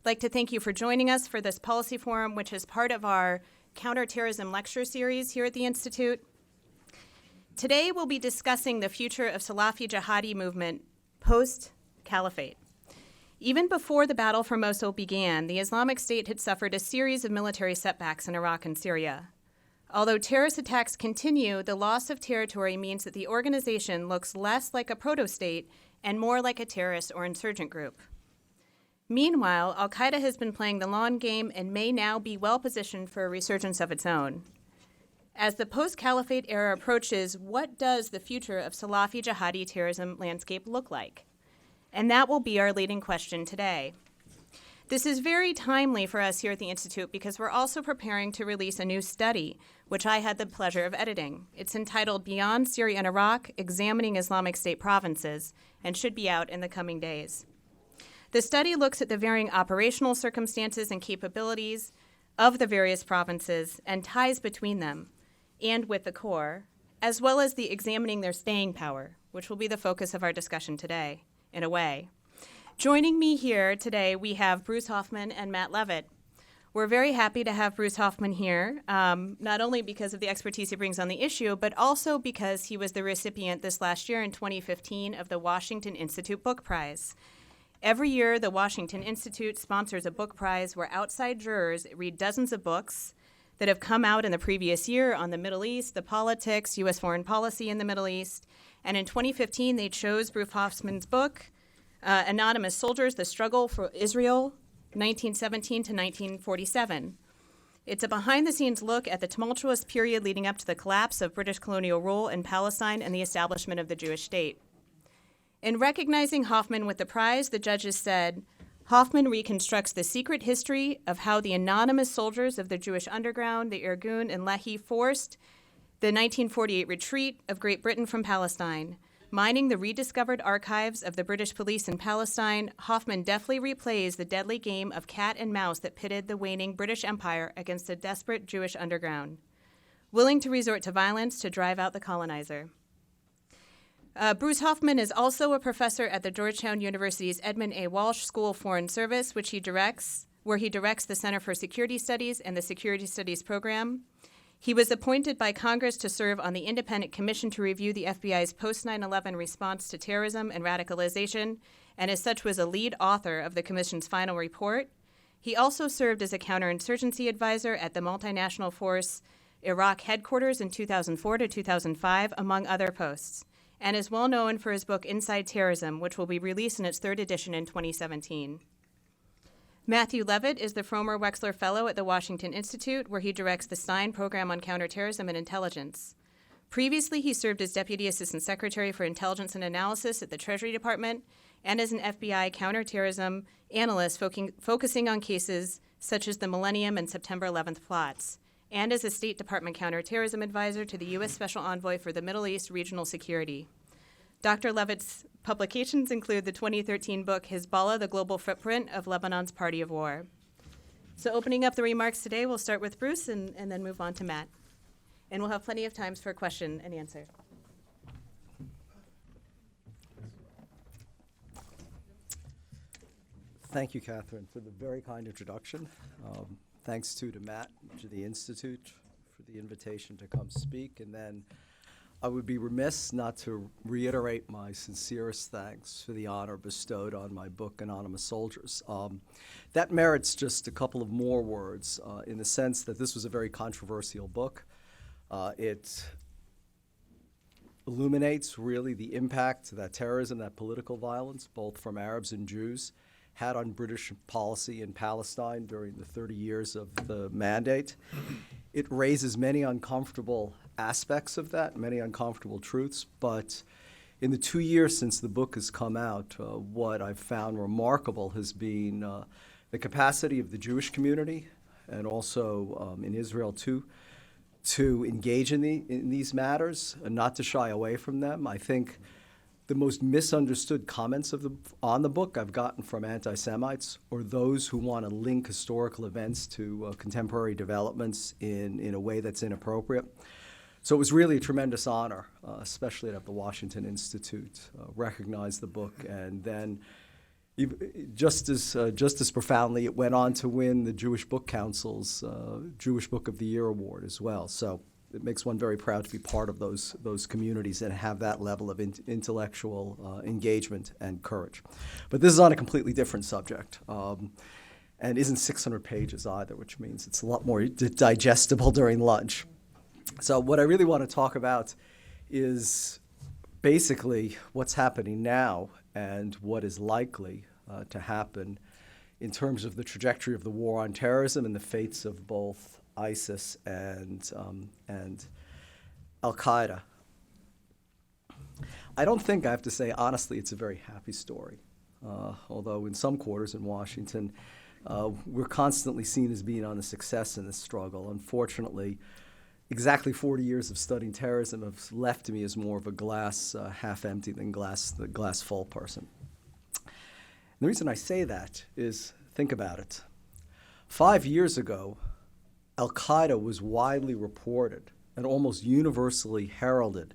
I'd like to thank you for joining us for this policy forum, which is part of our counter-terrorism lecture series here at the Institute. Today, we'll be discussing the future of Salafi-Jihadi movement post-caliphate. Even before the battle for Mosul began, the Islamic State had suffered a series of military setbacks in Iraq and Syria. Although terrorist attacks continue, the loss of territory means that the organization looks less like a proto-state and more like a terrorist or insurgent group. Meanwhile, Al-Qaeda has been playing the long game and may now be well-positioned for a resurgence of its own. As the post-caliphate era approaches, what does the future of Salafi-Jihadi terrorism landscape look like? And that will be our leading question today. This is very timely for us here at the Institute because we're also preparing to release a new study, which I had the pleasure of editing. It's entitled Beyond Syria and Iraq, Examining Islamic State Provinces, and should be out in the coming days. The study looks at the varying operational circumstances and capabilities of the various provinces and ties between them and with the core, as well as the examining their staying power, which will be the focus of our discussion today, in a way. Joining me here today, we have Bruce Hoffman and Matt Levitt. We're very happy to have Bruce Hoffman here, not only because of the expertise he brings on the issue, but also because he was the recipient this last year in 2015 of the Washington Institute Book Prize. Every year, the Washington Institute sponsors a book prize where outside jurors read dozens of books that have come out in the previous year on the Middle East, the politics, U.S. foreign policy in the Middle East. And in 2015, they chose Bruce Hoffman's book, Anonymous Soldiers, The Struggle for Israel, 1917 to 1947. It's a behind-the-scenes look at the tumultuous period leading up to the collapse of British colonial rule in Palestine and the establishment of the Jewish state. In recognizing Hoffman with the prize, the judges said, Hoffman reconstructs the secret history of how the anonymous soldiers of the Jewish underground, the Irgun and Lehi, forced the 1948 retreat of Great Britain from Palestine. Mining the rediscovered archives of the British police in Palestine, Hoffman deftly replays the deadly game of cat and mouse that pitted the waning British Empire against a desperate Jewish underground, willing to resort to violence to drive out the colonizer. Bruce Hoffman is also a professor at the Georgetown University's Edmund A. Walsh School of Foreign Service, where he directs the Center for Security Studies and the Security Studies program. He was appointed by Congress to serve on the Independent Commission to review the FBI's post-9/11 response to terrorism and radicalization, and as such was a lead author of the Commission's final report. He also served as a counterinsurgency advisor at the Multinational Force-Iraq Headquarters in 2004 to 2005, among other posts, and is well known for his book Inside Terrorism, which will be released in its third edition in 2017. Matthew Levitt is the Fromer Wexler Fellow at the Washington Institute, where he directs the Stein Program on Counterterrorism and Intelligence. Previously, he served as Deputy Assistant Secretary for Intelligence and Analysis at the Treasury Department and as an FBI counterterrorism analyst focusing on cases such as the Millennium and September 11th plots, and as a State Department counterterrorism advisor to the U.S. Special Envoy for the Middle East Regional Security. Dr. Levitt's publications include the 2013 book, Hezbollah, The Global Footprint of Lebanon's Party of War. So opening up the remarks today, we'll start with Bruce and then move on to Matt. And we'll have plenty of time for question and answer. Thank you, Catherine, for the very kind introduction. Thanks to Matt, to the Institute, for the invitation to come speak. And then I would be remiss not to reiterate my sincerest thanks for the honor bestowed on my book, Anonymous Soldiers. That merits just a couple of more words in the sense that this was a very controversial book. It illuminates really the impact that terrorism, that political violence, both from Arabs and Jews, had on British policy in Palestine during the 30 years of the mandate. It raises many uncomfortable aspects of that, many uncomfortable truths, but in the 2 years since the book has come out, what I've found remarkable has been the capacity of the Jewish community and also in Israel too, to engage in these matters and not to shy away from them. I think the most misunderstood comments on the book I've gotten from anti-Semites or those who want to link historical events to contemporary developments in a way that's inappropriate. So it was really a tremendous honor, especially at the Washington Institute, recognize the book and then Just as profoundly, it went on to win the Jewish Book Council's Jewish Book of the Year award as well. So it makes one very proud to be part of those communities and have that level of intellectual engagement and courage. But this is on a completely different subject, and isn't 600 pages either, which means it's a lot more digestible during lunch. So what I really want to talk about is basically what's happening now and what is likely to happen in terms of the trajectory of the war on terrorism and the fates of both ISIS and Al-Qaeda. I don't think, I have to say honestly, it's a very happy story. Although in some quarters in Washington, we're constantly seen as being on the success in this struggle. Unfortunately, exactly 40 years of studying terrorism have left me as more of a glass half empty than the glass full person. And the reason I say that is, think about it. 5 years ago, Al-Qaeda was widely reported and almost universally heralded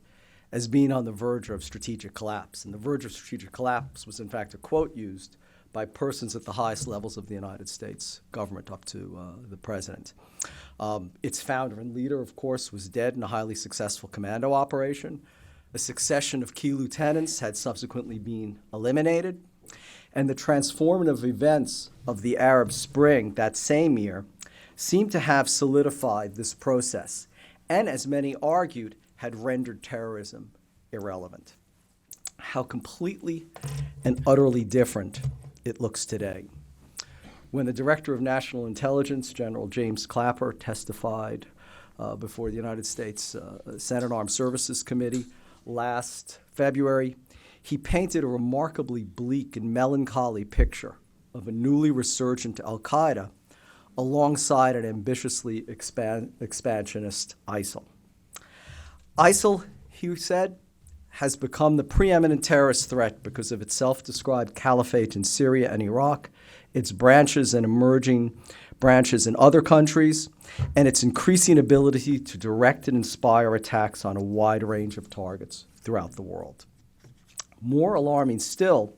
as being on the verge of strategic collapse. And the verge of strategic collapse was, in fact, a quote used by persons at the highest levels of the United States government up to the president. Its founder and leader, of course, was dead in a highly successful commando operation. A succession of key lieutenants had subsequently been eliminated. And the transformative events of the Arab Spring that same year seemed to have solidified this process, and as many argued, had rendered terrorism irrelevant. How completely and utterly different it looks today. When the Director of National Intelligence, General James Clapper, testified before the United States Senate Armed Services Committee last February, he painted a remarkably bleak and melancholy picture of a newly resurgent Al-Qaeda alongside an ambitiously expansionist ISIL. ISIL, he said, has become the preeminent terrorist threat because of its self-described caliphate in Syria and Iraq, its branches and emerging branches in other countries, and its increasing ability to direct and inspire attacks on a wide range of targets throughout the world. More alarming still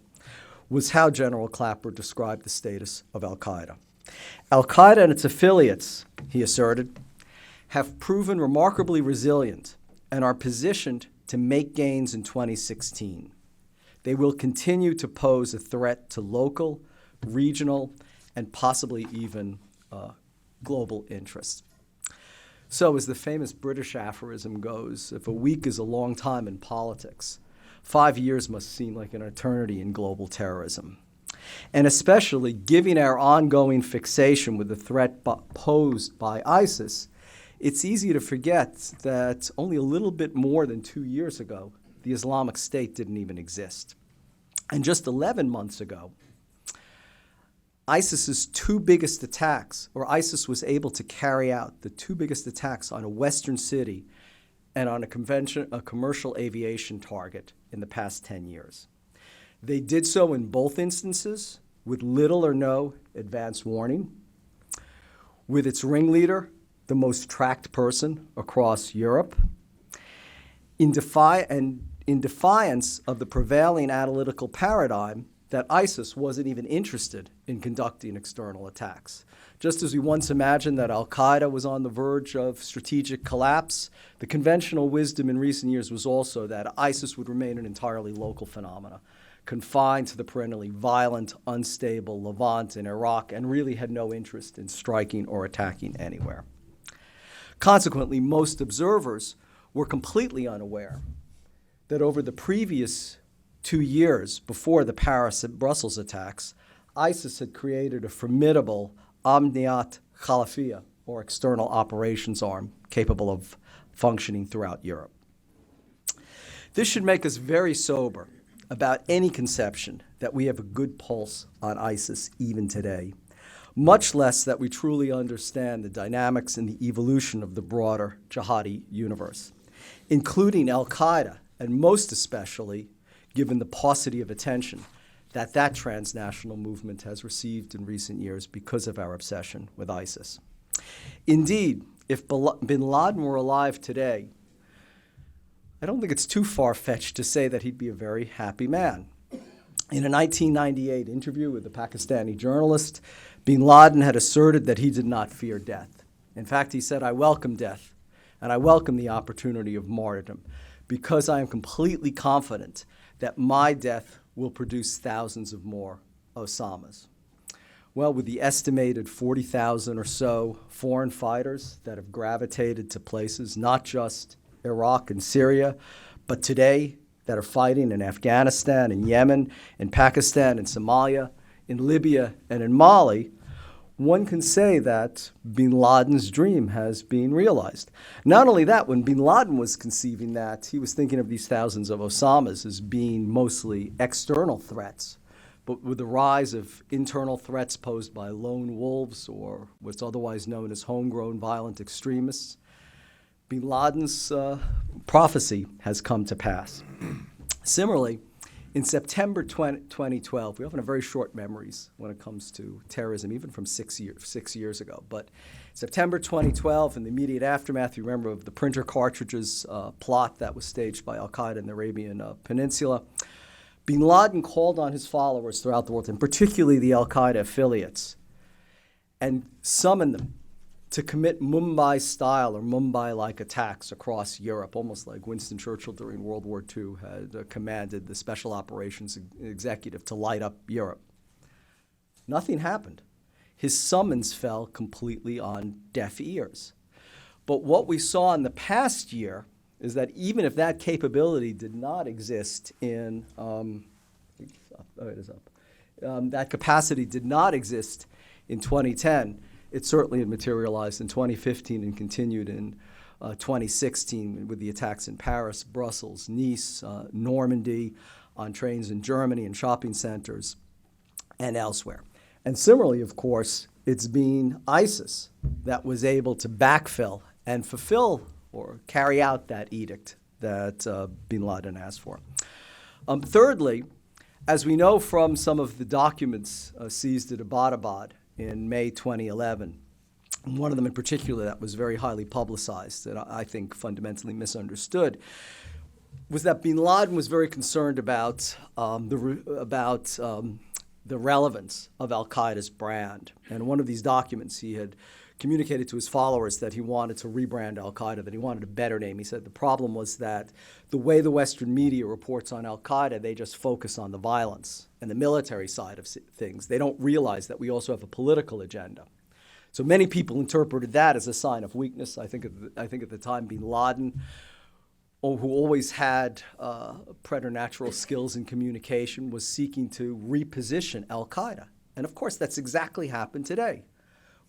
was how General Clapper described the status of Al-Qaeda. Al-Qaeda and its affiliates, he asserted, have proven remarkably resilient and are positioned to make gains in 2016. They will continue to pose a threat to local, regional, and possibly even global interests. So as the famous British aphorism goes, if a week is a long time in politics, 5 years must seem like an eternity in global terrorism. And especially given our ongoing fixation with the threat posed by ISIS, it's easy to forget that only a little bit more than 2 years ago, the Islamic State didn't even exist. And just 11 months ago, ISIS was able to carry out the two biggest attacks on a Western city and on a commercial aviation target in the past 10 years. They did so in both instances with little or no advance warning, with its ringleader, the most tracked person across Europe, in defiance of the prevailing analytical paradigm that ISIS wasn't even interested in conducting external attacks. Just as we once imagined that Al-Qaeda was on the verge of strategic collapse, the conventional wisdom in recent years was also that ISIS would remain an entirely local phenomena, confined to the perennially violent, unstable Levant in Iraq, and really had no interest in striking or attacking anywhere. Consequently, most observers were completely unaware that over the previous 2 years before the Paris and Brussels attacks, ISIS had created a formidable Amniyat Khalafiyya, or external operations arm, capable of functioning throughout Europe. This should make us very sober about any conception that we have a good pulse on ISIS even today, much less that we truly understand the dynamics and the evolution of the broader jihadi universe, including Al-Qaeda, and most especially given the paucity of attention that transnational movement has received in recent years because of our obsession with ISIS. Indeed, if bin Laden were alive today, I don't think it's too far-fetched to say that he'd be a very happy man. In a 1998 interview with a Pakistani journalist, bin Laden had asserted that he did not fear death. In fact, he said, "I welcome death, and I welcome the opportunity of martyrdom, because I am completely confident that my death will produce thousands of more Osamas." Well, with the estimated 40,000 or so foreign fighters that have gravitated to places, not just Iraq and Syria, but today that are fighting in Afghanistan and Yemen, in Pakistan and Somalia, in Libya and in Mali, one can say that bin Laden's dream has been realized. Not only that, when bin Laden was conceiving that, he was thinking of these thousands of Osamas as being mostly external threats. But with the rise of internal threats posed by lone wolves, or what's otherwise known as homegrown violent extremists, bin Laden's prophecy has come to pass. Similarly, in September 2012, we often have very short memories when it comes to terrorism, even from 6 years ago. But September 2012, in the immediate aftermath, you remember, of the printer cartridges plot that was staged by Al-Qaeda in the Arabian Peninsula, bin Laden called on his followers throughout the world, and particularly the Al-Qaeda affiliates, and summoned them to commit Mumbai-style or Mumbai-like attacks across Europe, almost like Winston Churchill during World War II had commanded the Special Operations Executive to light up Europe. Nothing happened. His summons fell completely on deaf ears. But what we saw in the past year is that even if that capability did not exist in, that capacity did not exist in 2010, it certainly had materialized in 2015 and continued in 2016 with the attacks in Paris, Brussels, Nice, Normandy, on trains in Germany and shopping centers, and elsewhere. And similarly, of course, it's been ISIS that was able to backfill and fulfill or carry out that edict that bin Laden asked for. Thirdly, as we know from some of the documents seized at Abbottabad in May 2011, one of them in particular that was very highly publicized, that I think fundamentally misunderstood, was that bin Laden was very concerned about the relevance of Al-Qaeda's brand. And one of these documents, he had communicated to his followers that he wanted to rebrand Al-Qaeda, that he wanted a better name. He said the problem was that the way the Western media reports on Al-Qaeda, they just focus on the violence and the military side of things. They don't realize that we also have a political agenda. So many people interpreted that as a sign of weakness. I think at the time, bin Laden, who always had preternatural skills in communication, was seeking to reposition Al-Qaeda. And of course, that's exactly happened today,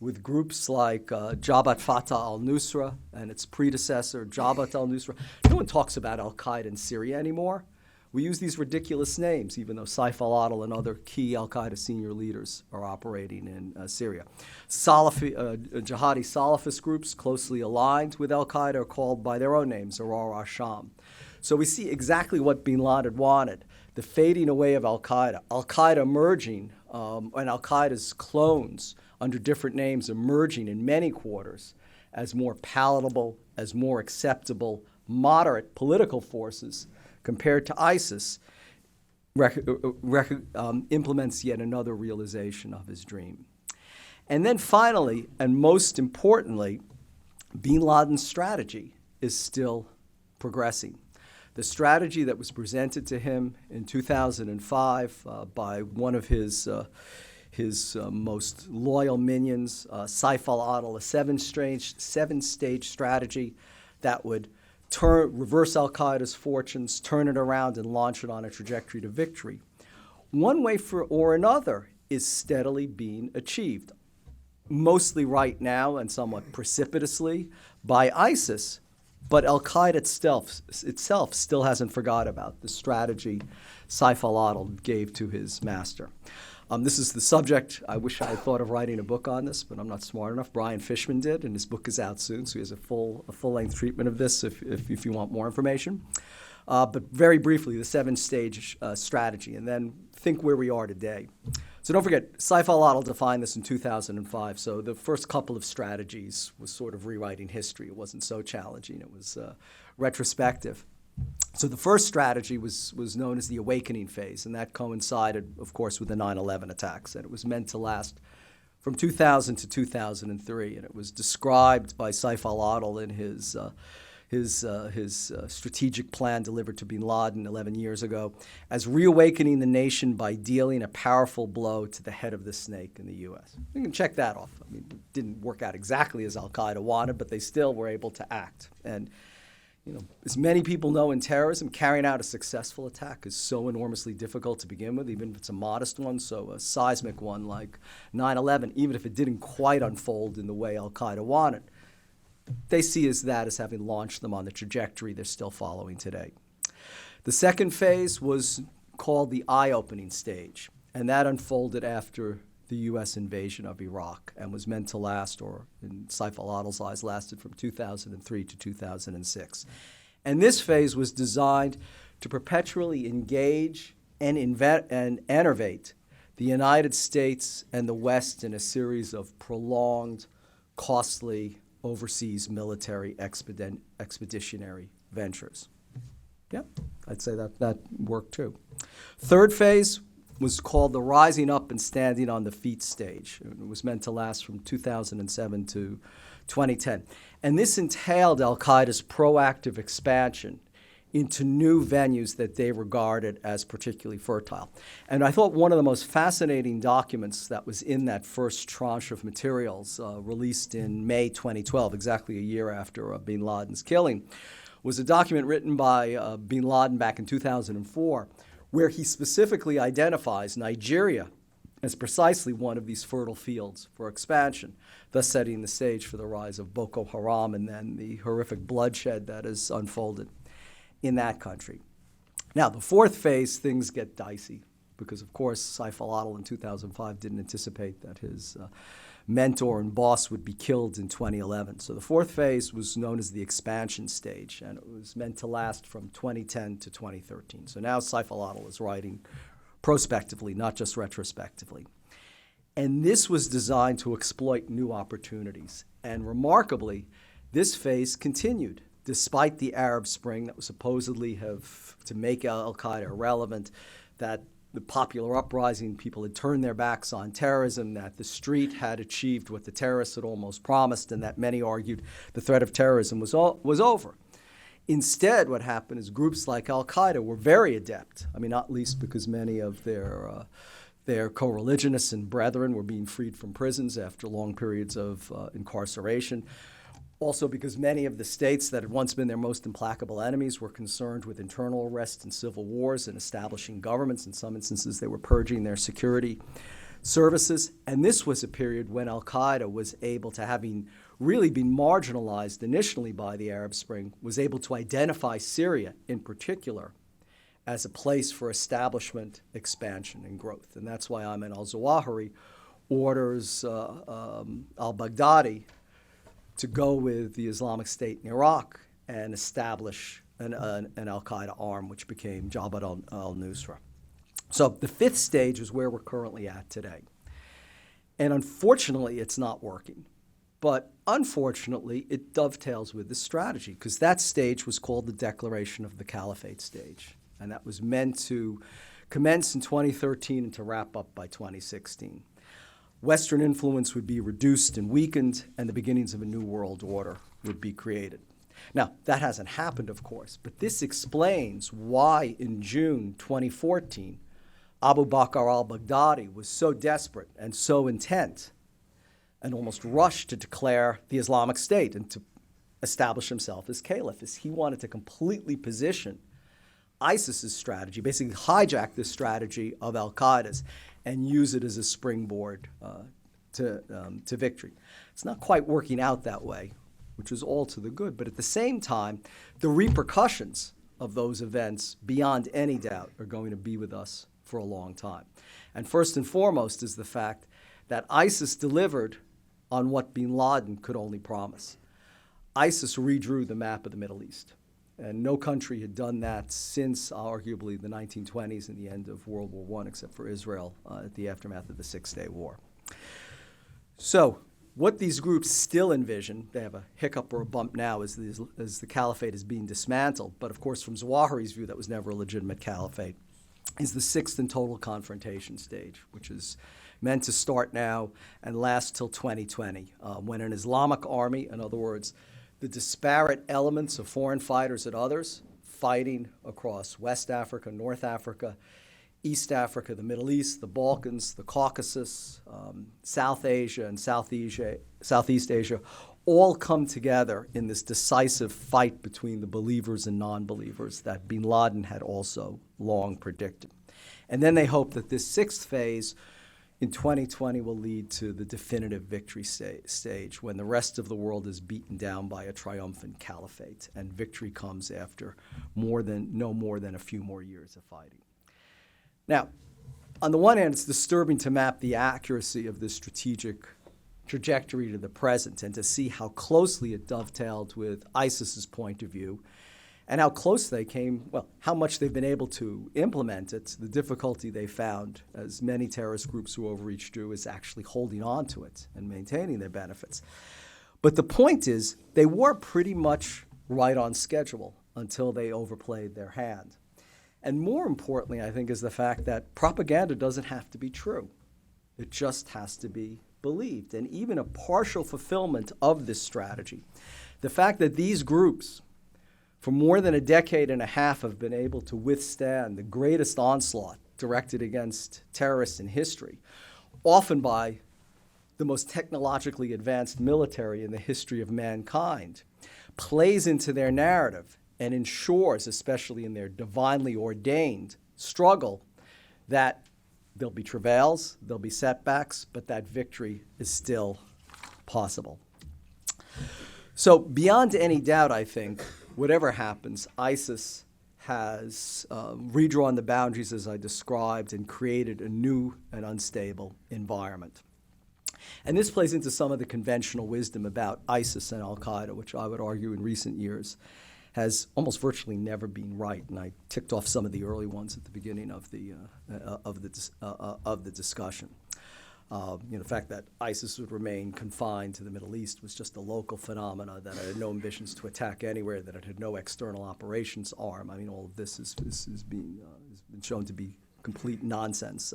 with groups like Jabhat Fatah al-Nusra and its predecessor, Jabhat al-Nusra. No one talks about Al-Qaeda in Syria anymore. We use these ridiculous names, even though Saif al-Adil and other key Al-Qaeda senior leaders are operating in Syria. Jihadi Salafist groups closely aligned with Al-Qaeda are called by their own names, Arar al-Sham. So we see exactly what bin Laden wanted, the fading away of Al-Qaeda, Al-Qaeda emerging, and Al-Qaeda's clones under different names emerging in many quarters as more palatable, as more acceptable, moderate political forces compared to ISIS, implements yet another realization of his dream. And then finally, and most importantly, bin Laden's strategy is still progressing. The strategy that was presented to him in 2005 by one of his most loyal minions, Saif al-Adil, a seven-stage strategy that would reverse Al-Qaeda's fortunes, turn it around, and launch it on a trajectory to victory. One way or another is steadily being achieved, mostly right now and somewhat precipitously by ISIS, but Al-Qaeda itself still hasn't forgot about the strategy Saif al-Adil gave to his master. This is the subject. I wish I had thought of writing a book on this, but I'm not smart enough. Brian Fishman did, and his book is out soon, so he has a full-length treatment of this if you want more information. But very briefly, the seven-stage strategy, and then think where we are today. So don't forget, Saif al-Adil defined this in 2005, so the first couple of strategies was sort of rewriting history. It wasn't so challenging. It was retrospective. So the first strategy was known as the awakening phase, and that coincided, of course, with the 9/11 attacks, and it was meant to last from 2000 to 2003, and it was described by Saif al-Adil in his strategic plan delivered to bin Laden 11 years ago as reawakening the nation by dealing a powerful blow to the head of the snake in the U.S. You can check that off. I mean, it didn't work out exactly as Al-Qaeda wanted, but they still were able to act. And as many people know in terrorism, carrying out a successful attack is so enormously difficult to begin with, even if it's a modest one. So a seismic one like 9/11, even if it didn't quite unfold in the way Al-Qaeda wanted, they see that as having launched them on the trajectory they're still following today. The second phase was called the eye-opening stage, and that unfolded after the U.S. invasion of Iraq and was meant to last, or in Saif al-Adil's eyes, lasted from 2003 to 2006. And this phase was designed to perpetually engage and innervate the United States and the West in a series of prolonged, costly, overseas military expeditionary ventures. Yeah, I'd say that worked too. Third phase was called the rising up and standing on the feet stage. It was meant to last from 2007 to 2010. And this entailed Al-Qaeda's proactive expansion into new venues that they regarded as particularly fertile. And I thought one of the most fascinating documents that was in that first tranche of materials released in May 2012, exactly a year after bin Laden's killing, was a document written by bin Laden back in 2004, where he specifically identifies Nigeria as precisely one of these fertile fields for expansion, thus setting the stage for the rise of Boko Haram and then the horrific bloodshed that has unfolded in that country. Now, the fourth phase, things get dicey because, of course, Saif al-Adil in 2005 didn't anticipate that his mentor and boss would be killed in 2011. So the fourth phase was known as the expansion stage, and it was meant to last from 2010 to 2013. So now Saif al-Adil is writing prospectively, not just retrospectively. And this was designed to exploit new opportunities. And remarkably, this phase continued despite the Arab Spring that was supposedly to make Al-Qaeda irrelevant, that the popular uprising, people had turned their backs on terrorism, that the street had achieved what the terrorists had almost promised, and that many argued the threat of terrorism was over. Instead, what happened is groups like Al-Qaeda were very adept, not least because many of their co-religionists and brethren were being freed from prisons after long periods of incarceration. Also because many of the states that had once been their most implacable enemies were concerned with internal arrests and civil wars and establishing governments. In some instances, they were purging their security services. And this was a period when Al-Qaeda was able to, having really been marginalized initially by the Arab Spring, was able to identify Syria in particular as a place for establishment, expansion, and growth. And that's why Ayman al-Zawahiri orders al-Baghdadi to go with the Islamic State in Iraq and establish an Al-Qaeda arm, which became Jabhat al-Nusra. So the fifth stage is where we're currently at today. And unfortunately, it's not working. But unfortunately, it dovetails with the strategy, because that stage was called the Declaration of the Caliphate stage. And that was meant to commence in 2013 and to wrap up by 2016. Western influence would be reduced and weakened, and the beginnings of a new world order would be created. Now, that hasn't happened, of course, but this explains why in June 2014, Abu Bakr al-Baghdadi was so desperate and so intent and almost rushed to declare the Islamic State and to establish himself as caliph, as he wanted to completely position ISIS's strategy, basically hijack this strategy of Al-Qaeda's and use it as a springboard to victory. It's not quite working out that way, which is all to the good, but at the same time, the repercussions of those events, beyond any doubt, are going to be with us for a long time. And first and foremost is the fact that ISIS delivered on what bin Laden could only promise. ISIS redrew the map of the Middle East. And no country had done that since, arguably, the 1920s and the end of World War I, except for Israel at the aftermath of the Six-Day War. So what these groups still envision, they have a hiccup or a bump now as the caliphate is being dismantled, but of course from Zawahiri's view that was never a legitimate caliphate, is the sixth and total confrontation stage, which is meant to start now and last till 2020, when an Islamic army, in other words, the disparate elements of foreign fighters and others, fighting across West Africa, North Africa, East Africa, the Middle East, the Balkans, the Caucasus, South Asia, and Southeast Asia, all come together in this decisive fight between the believers and non-believers that bin Laden had also long predicted. And then they hope that this sixth phase in 2020 will lead to the definitive victory stage when the rest of the world is beaten down by a triumphant caliphate, and victory comes after no more than a few more years of fighting. Now, on the one hand, it's disturbing to map the accuracy of this strategic trajectory to the present and to see how closely it dovetailed with ISIS's point of view and how close they came, well, how much they've been able to implement it, the difficulty they found, as many terrorist groups who overreach do, is actually holding on to it and maintaining their benefits. But the point is, they were pretty much right on schedule until they overplayed their hand. And more importantly, I think, is the fact that propaganda doesn't have to be true. It just has to be believed. And even a partial fulfillment of this strategy, the fact that these groups, for more than a decade and a half, have been able to withstand the greatest onslaught directed against terrorists in history, often by the most technologically advanced military in the history of mankind, plays into their narrative and ensures, especially in their divinely ordained struggle, that there'll be travails, there'll be setbacks, but that victory is still possible. So beyond any doubt, I think, whatever happens, ISIS has redrawn the boundaries as I described and created a new and unstable environment. And this plays into some of the conventional wisdom about ISIS and Al-Qaeda, which I would argue in recent years has almost virtually never been right. And I ticked off some of the early ones at the beginning of the discussion. The fact that ISIS would remain confined to the Middle East was just a local phenomena, that it had no ambitions to attack anywhere, that it had no external operations arm. I mean, all of this has been shown to be complete nonsense,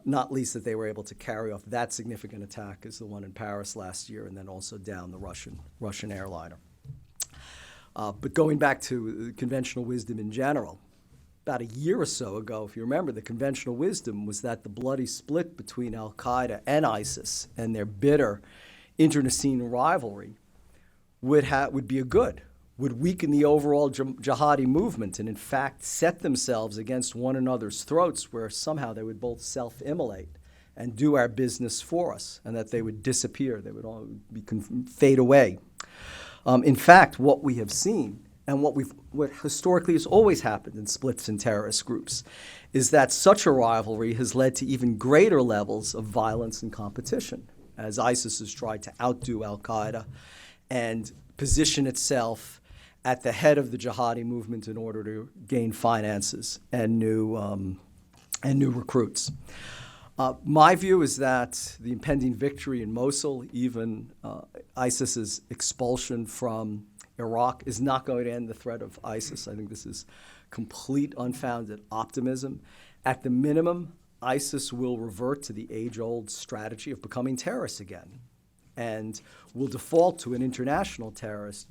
not least that they were able to carry off that significant attack as the one in Paris last year, and then also down the Russian airliner. But going back to conventional wisdom in general, about a year or so ago, if you remember, the conventional wisdom was that the bloody split between Al-Qaeda and ISIS and their bitter internecine rivalry would be a good, would weaken the overall jihadi movement and in fact set themselves against one another's throats, where somehow they would both self-immolate and do our business for us, and that they would disappear, they would all fade away. In fact, what we have seen, and what historically has always happened in splits in terrorist groups, is that such a rivalry has led to even greater levels of violence and competition, as ISIS has tried to outdo Al-Qaeda and position itself at the head of the jihadi movement in order to gain finances and new recruits. My view is that the impending victory in Mosul, even ISIS's expulsion from Iraq, is not going to end the threat of ISIS. I think this is complete unfounded optimism. At the minimum, ISIS will revert to the age-old strategy of becoming terrorists again and will default to an international terrorist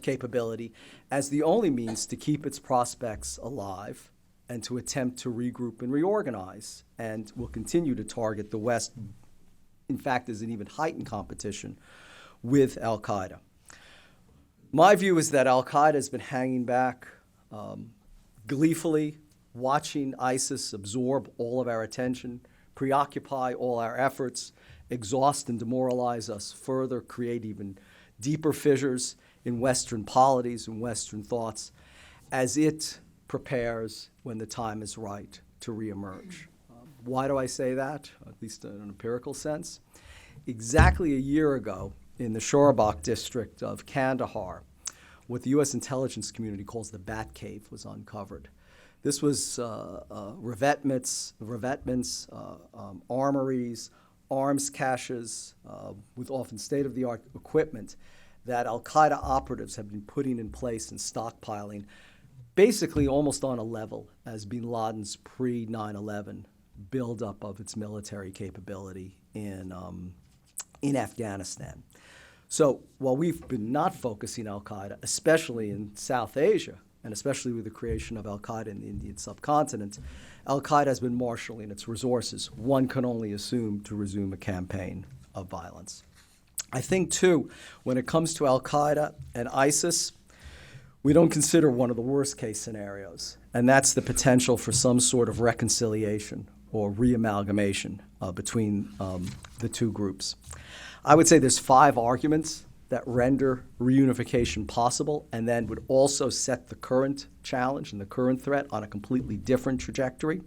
capability as the only means to keep its prospects alive and to attempt to regroup and reorganize, and will continue to target the West, in fact, as an even heightened competition with Al-Qaeda. My view is that Al-Qaeda has been hanging back gleefully, watching ISIS absorb all of our attention, preoccupy all our efforts, exhaust and demoralize us further, create even deeper fissures in Western polities and Western thoughts, as it prepares, when the time is right, to reemerge. Why do I say that, at least in an empirical sense? Exactly a year ago, in the Shorabak district of Kandahar, what the U.S. intelligence community calls the Bat Cave was uncovered. This was revetments, armories, arms caches with often state-of-the-art equipment that Al-Qaeda operatives have been putting in place and stockpiling, basically almost on a level as bin Laden's pre-9/11 buildup of its military capability in Afghanistan. So while we've been not focusing Al-Qaeda, especially in South Asia, and especially with the creation of Al-Qaeda in the Indian subcontinent, Al-Qaeda has been marshaling its resources, one can only assume, to resume a campaign of violence. I think, too, when it comes to Al-Qaeda and ISIS, we don't consider one of the worst-case scenarios, and that's the potential for some sort of reconciliation or reamalgamation between the two groups. I would say there's 5 arguments that render reunification possible and then would also set the current challenge and the current threat on a completely different trajectory.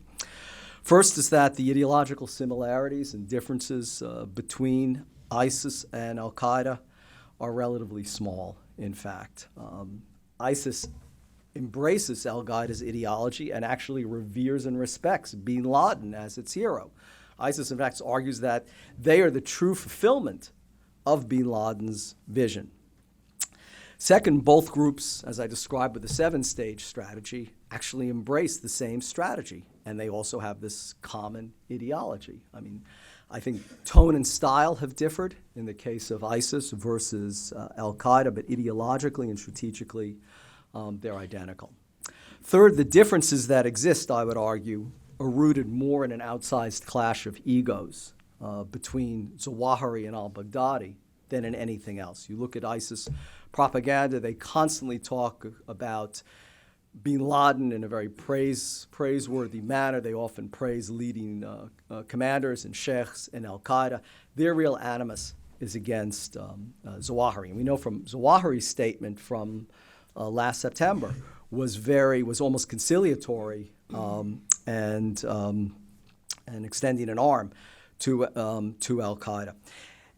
First is that the ideological similarities and differences between ISIS and Al-Qaeda are relatively small, in fact. ISIS embraces Al-Qaeda's ideology and actually reveres and respects bin Laden as its hero. ISIS, in fact, argues that they are the true fulfillment of bin Laden's vision. Second, both groups, as I described with the 7-stage strategy, actually embrace the same strategy, and they also have this common ideology. I mean, I think tone and style have differed in the case of ISIS versus Al-Qaeda, but ideologically and strategically, they're identical. Third, the differences that exist, I would argue, are rooted more in an outsized clash of egos between Zawahiri and al-Baghdadi than in anything else. You look at ISIS propaganda, they constantly talk about bin Laden in a very praiseworthy manner. They often praise leading commanders and sheikhs in Al-Qaeda. Their real animus is against Zawahiri. And we know from Zawahiri's statement from last September was almost conciliatory and extending an arm to Al-Qaeda.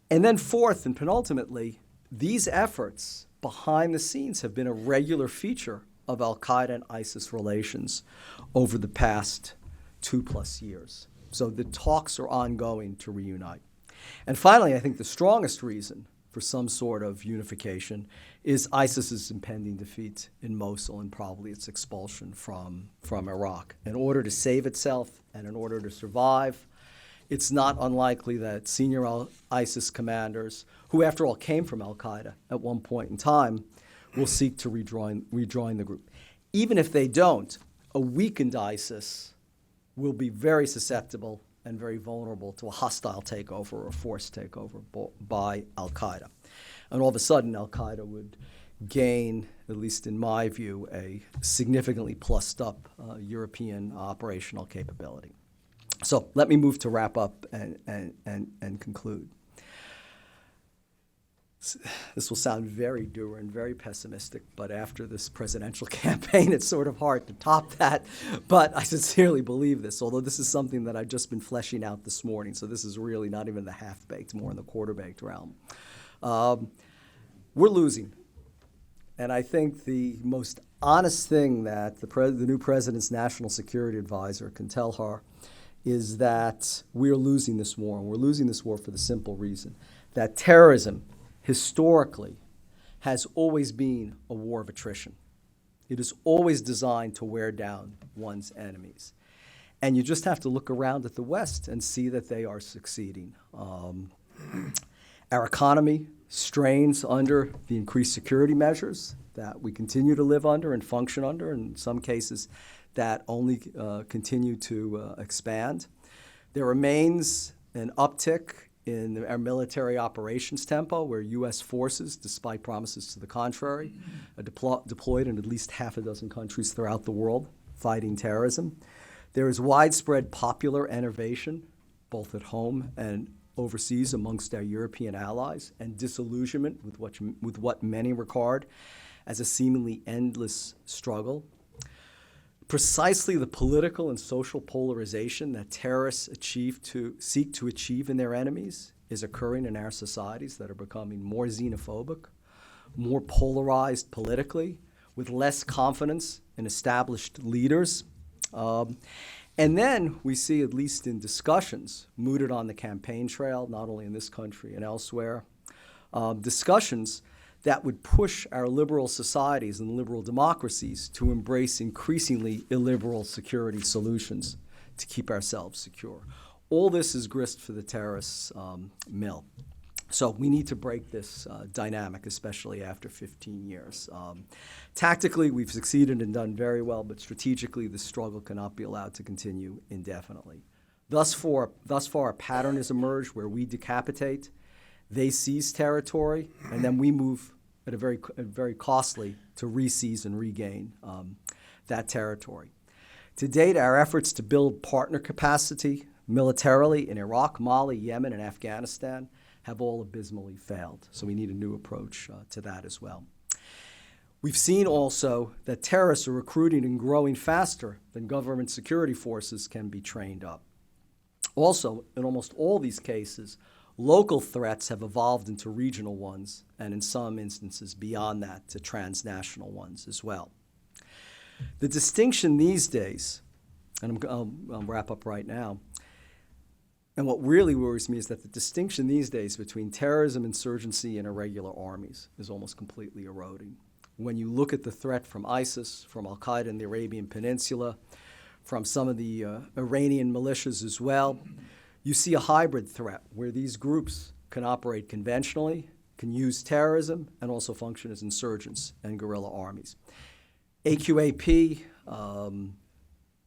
And then fourth and penultimately, these efforts behind the scenes have been a regular feature of Al-Qaeda and ISIS relations over the past 2+ years. So the talks are ongoing to reunite. And finally, I think the strongest reason for some sort of unification is ISIS's impending defeat in Mosul and probably its expulsion from Iraq. In order to save itself and in order to survive, it's not unlikely that senior ISIS commanders, who after all came from Al-Qaeda at one point in time, will seek to rejoin the group. Even if they don't, a weakened ISIS will be very susceptible and very vulnerable to a hostile takeover or a forced takeover by Al-Qaeda. And all of a sudden, Al-Qaeda would gain, at least in my view, a significantly plussed up European operational capability. So let me move to wrap up and conclude. This will sound very dour and very pessimistic, but after this presidential campaign, it's sort of hard to top that. But I sincerely believe this, although this is something that I've just been fleshing out this morning, so this is really not even the half-baked, more in the quarter-baked realm. We're losing. And I think the most honest thing that the new president's national security advisor can tell her is that we're losing this war. And we're losing this war for the simple reason that terrorism, historically, has always been a war of attrition. It is always designed to wear down one's enemies. And you just have to look around at the West and see that they are succeeding. Our economy strains under the increased security measures that we continue to live under and function under, in some cases that only continue to expand. There remains an uptick in our military operations tempo, where U.S. forces, despite promises to the contrary, are deployed in at least half a dozen countries throughout the world fighting terrorism. There is widespread popular enervation, both at home and overseas amongst our European allies, and disillusionment with what many regard as a seemingly endless struggle. Precisely the political and social polarization that terrorists seek to achieve in their enemies is occurring in our societies that are becoming more xenophobic, more polarized politically, with less confidence in established leaders. And then we see, at least in discussions mooted on the campaign trail, not only in this country and elsewhere, discussions that would push our liberal societies and liberal democracies to embrace increasingly illiberal security solutions to keep ourselves secure. All this is grist for the terrorists' mill. So we need to break this dynamic, especially after 15 years. Tactically, we've succeeded and done very well, but strategically, the struggle cannot be allowed to continue indefinitely. Thus far, a pattern has emerged where we decapitate, they seize territory, and then we move at a very costly to re-seize and regain that territory. To date, our efforts to build partner capacity militarily in Iraq, Mali, Yemen, and Afghanistan have all abysmally failed. So we need a new approach to that as well. We've seen also that terrorists are recruiting and growing faster than government security forces can be trained up. Also, in almost all these cases, local threats have evolved into regional ones, and in some instances beyond that to transnational ones as well. The distinction these days, and I'll wrap up right now, and what really worries me is that the distinction these days between terrorism, insurgency, and irregular armies is almost completely eroding. When you look at the threat from ISIS, from Al-Qaeda in the Arabian Peninsula, from some of the Iranian militias as well, you see a hybrid threat where these groups can operate conventionally, can use terrorism, and also function as insurgents and guerrilla armies. AQAP,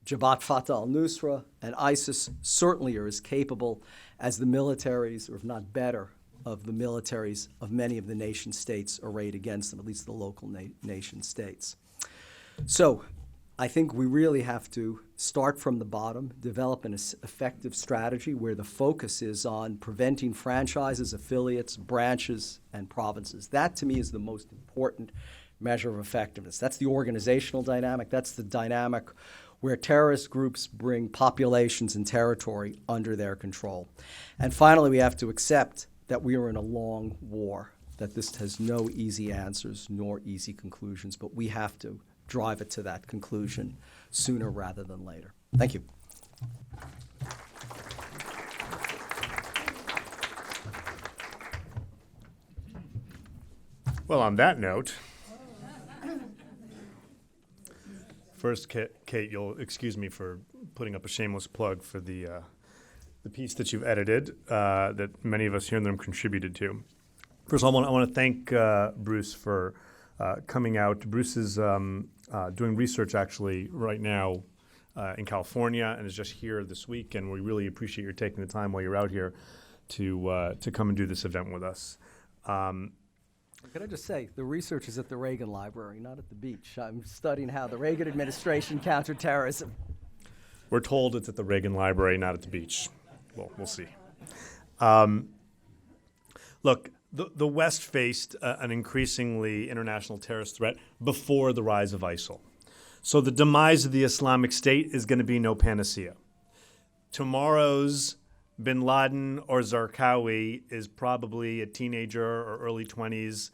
Jabhat Fatah al-Nusra, and ISIS certainly are as capable as the militaries, or if not better, of the militaries of many of the nation states arrayed against them, at least the local nation states. So I think we really have to start from the bottom, develop an effective strategy where the focus is on preventing franchises, affiliates, branches, and provinces. That, to me, is the most important measure of effectiveness. That's the organizational dynamic. That's the dynamic where terrorist groups bring populations and territory under their control. And finally, we have to accept that we are in a long war, that this has no easy answers nor easy conclusions, but we have to drive it to that conclusion sooner rather than later. Thank you. Well, on that note, first, Kate, you'll excuse me for putting up a shameless plug for the piece that you've edited that many of us here in the room contributed to. First of all, I want to thank Bruce for coming out. Bruce is doing research actually right now in California and is just here this week, and we really appreciate your taking the time while you're out here to come and do this event with us. Can I just say, the research is at the Reagan Library, not at the beach. I'm studying how the Reagan administration countered terrorism. We're told it's at the Reagan Library, not at the beach. Well, we'll see. Look, the West faced an increasingly international terrorist threat before the rise of ISIL. So the demise of the Islamic State is going to be no panacea. Tomorrow's bin Laden or Zarqawi is probably a teenager or early 20s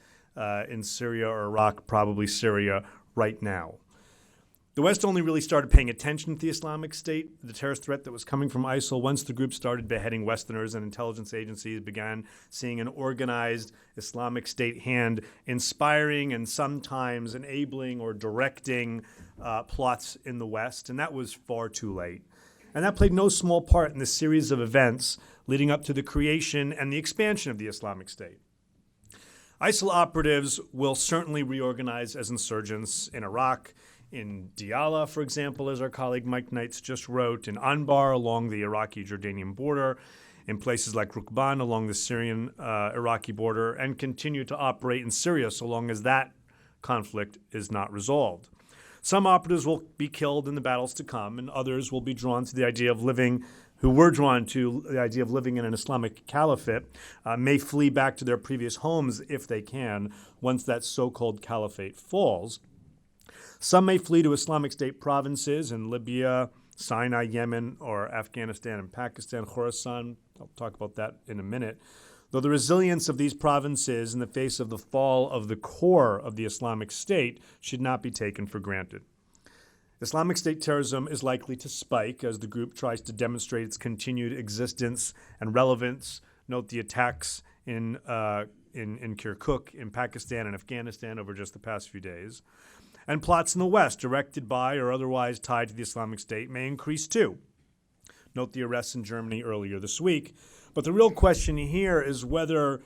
in Syria or Iraq, probably Syria right now. The West only really started paying attention to the Islamic State, the terrorist threat that was coming from ISIL, once the group started beheading Westerners and intelligence agencies began seeing an organized Islamic State hand inspiring and sometimes enabling or directing plots in the West, and that was far too late. And that played no small part in the series of events leading up to the creation and the expansion of the Islamic State. ISIL operatives will certainly reorganize as insurgents in Iraq, in Diyala, for example, as our colleague Mike Knights just wrote, in Anbar along the Iraqi-Jordanian border, in places like Rukban along the Syrian-Iraqi border, and continue to operate in Syria so long as that conflict is not resolved. Some operatives will be killed in the battles to come, and others will be drawn to the idea of living, who were drawn to the idea of living in an Islamic caliphate, may flee back to their previous homes if they can, once that so-called caliphate falls. Some may flee to Islamic State provinces in Libya, Sinai, Yemen, or Afghanistan and Pakistan, Khorasan. I'll talk about that in a minute. Though the resilience of these provinces in the face of the fall of the core of the Islamic State should not be taken for granted. Islamic State terrorism is likely to spike as the group tries to demonstrate its continued existence and relevance. Note the attacks in Kirkuk, in Pakistan and Afghanistan over just the past few days. And plots in the West, directed by or otherwise tied to the Islamic State, may increase too. Note the arrests in Germany earlier this week. But the real question here is whether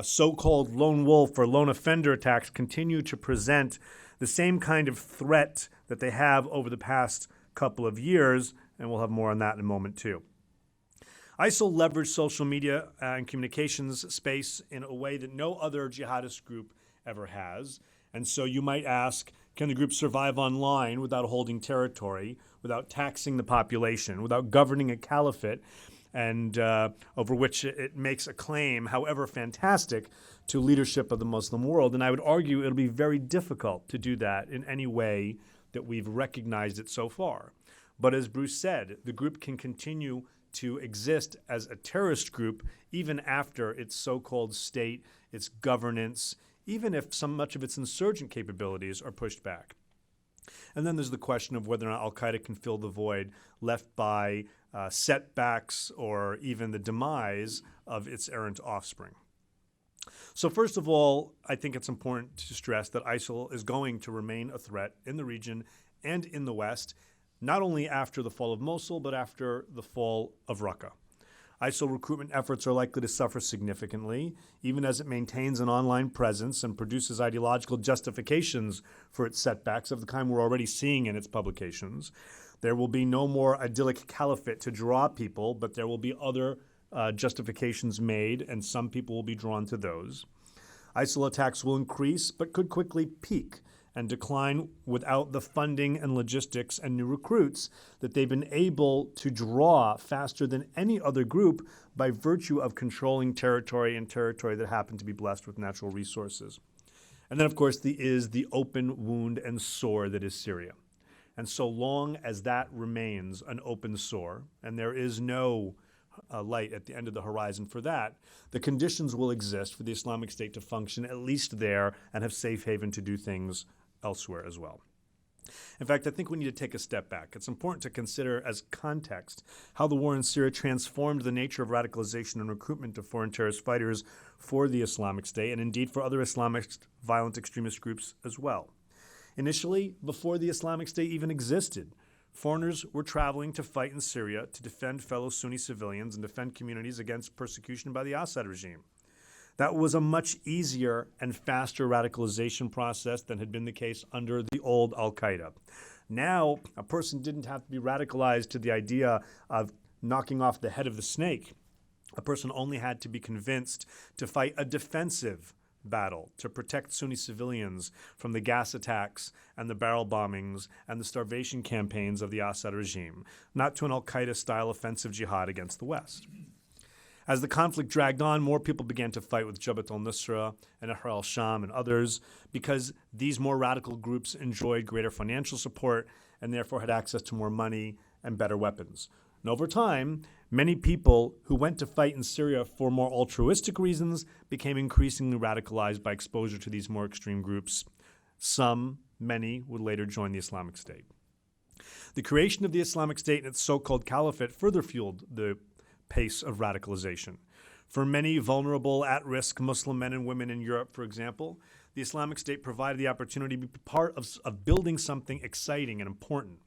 so-called lone wolf or lone offender attacks continue to present the same kind of threat that they have over the past couple of years, and we'll have more on that in a moment too. ISIL leveraged social media and communications space in a way that no other jihadist group ever has. And so you might ask, can the group survive online without holding territory, without taxing the population, without governing a caliphate, and over which it makes a claim, however fantastic, to leadership of the Muslim world? And I would argue it'll be very difficult to do that in any way that we've recognized it so far. But as Bruce said, the group can continue to exist as a terrorist group even after its so-called state, its governance, even if much of its insurgent capabilities are pushed back. And then there's the question of whether or not Al-Qaeda can fill the void left by setbacks or even the demise of its errant offspring. So first of all, I think it's important to stress that ISIL is going to remain a threat in the region and in the West, not only after the fall of Mosul, but after the fall of Raqqa. ISIL recruitment efforts are likely to suffer significantly, even as it maintains an online presence and produces ideological justifications for its setbacks of the kind we're already seeing in its publications. There will be no more idyllic caliphate to draw people, but there will be other justifications made, and some people will be drawn to those. ISIL attacks will increase, but could quickly peak and decline without the funding and logistics and new recruits that they've been able to draw faster than any other group by virtue of controlling territory and territory that happen to be blessed with natural resources. And then, of course, is the open wound and sore that is Syria. And so long as that remains an open sore, and there is no light at the end of the horizon for that, the conditions will exist for the Islamic State to function at least there and have safe haven to do things elsewhere as well. In fact, I think we need to take a step back. It's important to consider as context how the war in Syria transformed the nature of radicalization and recruitment of foreign terrorist fighters for the Islamic State and indeed for other Islamic violent extremist groups as well. Initially, before the Islamic State even existed, foreigners were traveling to fight in Syria to defend fellow Sunni civilians and defend communities against persecution by the Assad regime. That was a much easier and faster radicalization process than had been the case under the old Al-Qaeda. Now, a person didn't have to be radicalized to the idea of knocking off the head of the snake. A person only had to be convinced to fight a defensive battle to protect Sunni civilians from the gas attacks and the barrel bombings and the starvation campaigns of the Assad regime, not to an Al-Qaeda-style offensive jihad against the West. As the conflict dragged on, more people began to fight with Jabhat al-Nusra and Ahrar al-Sham and others because these more radical groups enjoyed greater financial support and therefore had access to more money and better weapons. And over time, many people who went to fight in Syria for more altruistic reasons became increasingly radicalized by exposure to these more extreme groups. Many would later join the Islamic State. The creation of the Islamic State and its so-called caliphate further fueled the pace of radicalization. For many vulnerable, at-risk Muslim men and women in Europe, for example, the Islamic State provided the opportunity to be part of building something exciting and important.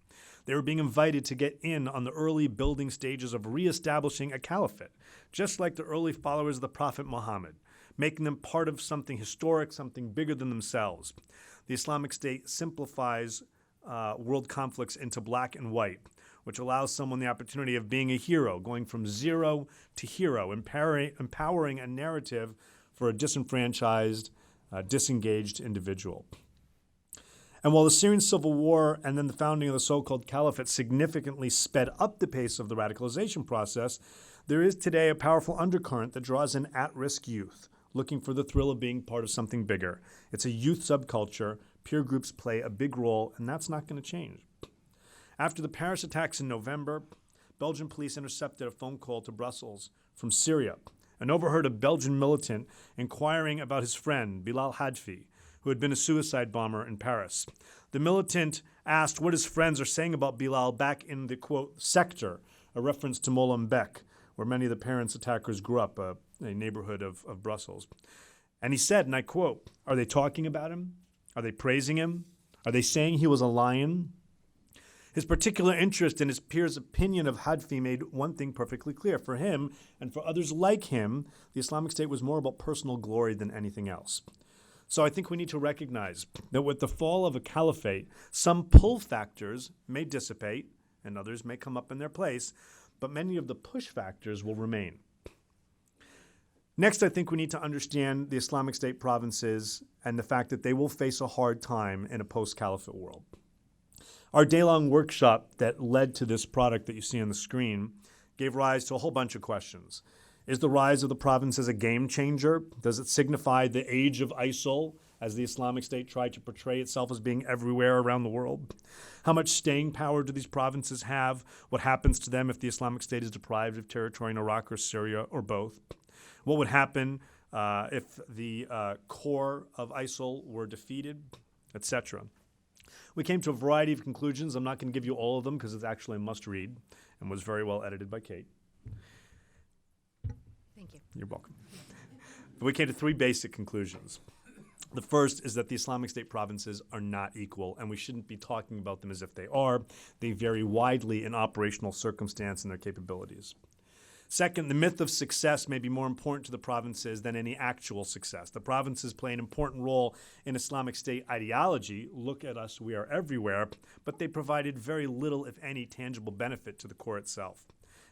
They were being invited to get in on the early building stages of reestablishing a caliphate, just like the early followers of the Prophet Muhammad, making them part of something historic, something bigger than themselves. The Islamic State simplifies world conflicts into black and white, which allows someone the opportunity of being a hero, going from zero to hero, empowering a narrative for a disenfranchised, disengaged individual. And while the Syrian civil war and then the founding of the so-called caliphate significantly sped up the pace of the radicalization process, there is today a powerful undercurrent that draws in at-risk youth, looking for the thrill of being part of something bigger. It's a youth subculture. Peer groups play a big role, and that's not going to change. After the Paris attacks in November, Belgian police intercepted a phone call to Brussels from Syria and overheard a Belgian militant inquiring about his friend, Bilal Hadfi, who who had been a suicide bomber in Paris. The militant asked what his friends are saying about Bilal back in the, quote, sector, a reference to Molenbeek, where many of the parents' attackers grew up, a neighborhood of Brussels. And he said, and I quote, "Are they talking about him? Are they praising him? Are they saying he was a lion?" His particular interest in his peers' opinion of Hadfi made one thing perfectly clear. For him, and for others like him, the Islamic State was more about personal glory than anything else. So I think we need to recognize that with the fall of a caliphate, some pull factors may dissipate and others may come up in their place, but many of the push factors will remain. Next, I think we need to understand the Islamic State provinces and the fact that they will face a hard time in a post-caliphate world. Our day-long workshop that led to this product that you see on the screen gave rise to a whole bunch of questions. Is the rise of the provinces a game changer? Does it signify the age of ISIL as the Islamic State tried to portray itself as being everywhere around the world? How much staying power do these provinces have? What happens to them if the Islamic State is deprived of territory in Iraq or Syria or both? What would happen if the core of ISIL were defeated, etc.? We came to a variety of conclusions. I'm not going to give you all of them because it's actually a must-read and was very well edited by Kate. Thank you. You're welcome. We came to three basic conclusions. The first is that the Islamic State provinces are not equal, and we shouldn't be talking about them as if they are. They vary widely in operational circumstance and their capabilities. Second, the myth of success may be more important to the provinces than any actual success. The provinces play an important role in Islamic State ideology. Look at us, we are everywhere, but they provided very little, if any, tangible benefit to the core itself.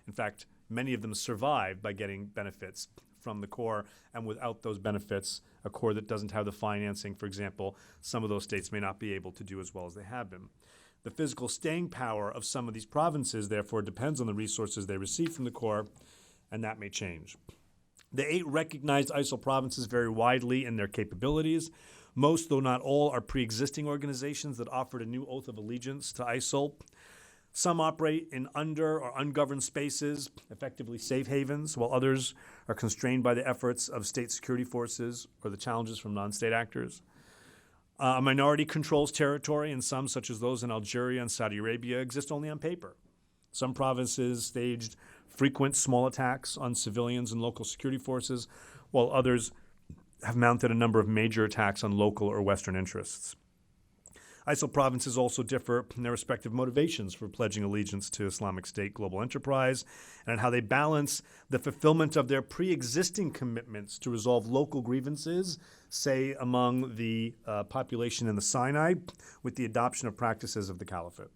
In fact, many of them survived by getting benefits from the core, and without those benefits, a core that doesn't have the financing, for example, some of those states may not be able to do as well as they have been. The physical staying power of some of these provinces, therefore, depends on the resources they receive from the core, and that may change. The 8 recognized ISIL provinces vary widely in their capabilities. Most, though not all, are pre-existing organizations that offered a new oath of allegiance to ISIL. Some operate in under or ungoverned spaces, effectively safe havens, while others are constrained by the efforts of state security forces or the challenges from non-state actors. A minority controls territory, and some, such as those in Algeria and Saudi Arabia, exist only on paper. Some provinces staged frequent small attacks on civilians and local security forces, while others have mounted a number of major attacks on local or Western interests. ISIL provinces also differ in their respective motivations for pledging allegiance to Islamic State global enterprise and in how they balance the fulfillment of their pre-existing commitments to resolve local grievances, say among the population in the Sinai, with the adoption of practices of the caliphate.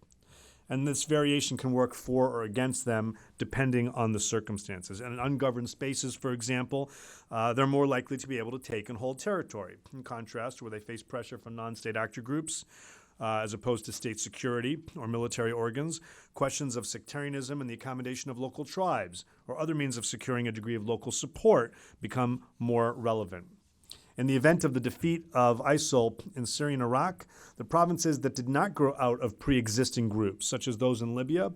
And this variation can work for or against them depending on the circumstances. And in ungoverned spaces, for example, they're more likely to be able to take and hold territory. In contrast, where they face pressure from non-state actor groups, as opposed to state security or military organs, questions of sectarianism and the accommodation of local tribes or other means of securing a degree of local support become more relevant. In the event of the defeat of ISIL in Syria and Iraq, the provinces that did not grow out of pre-existing groups, such as those in Libya,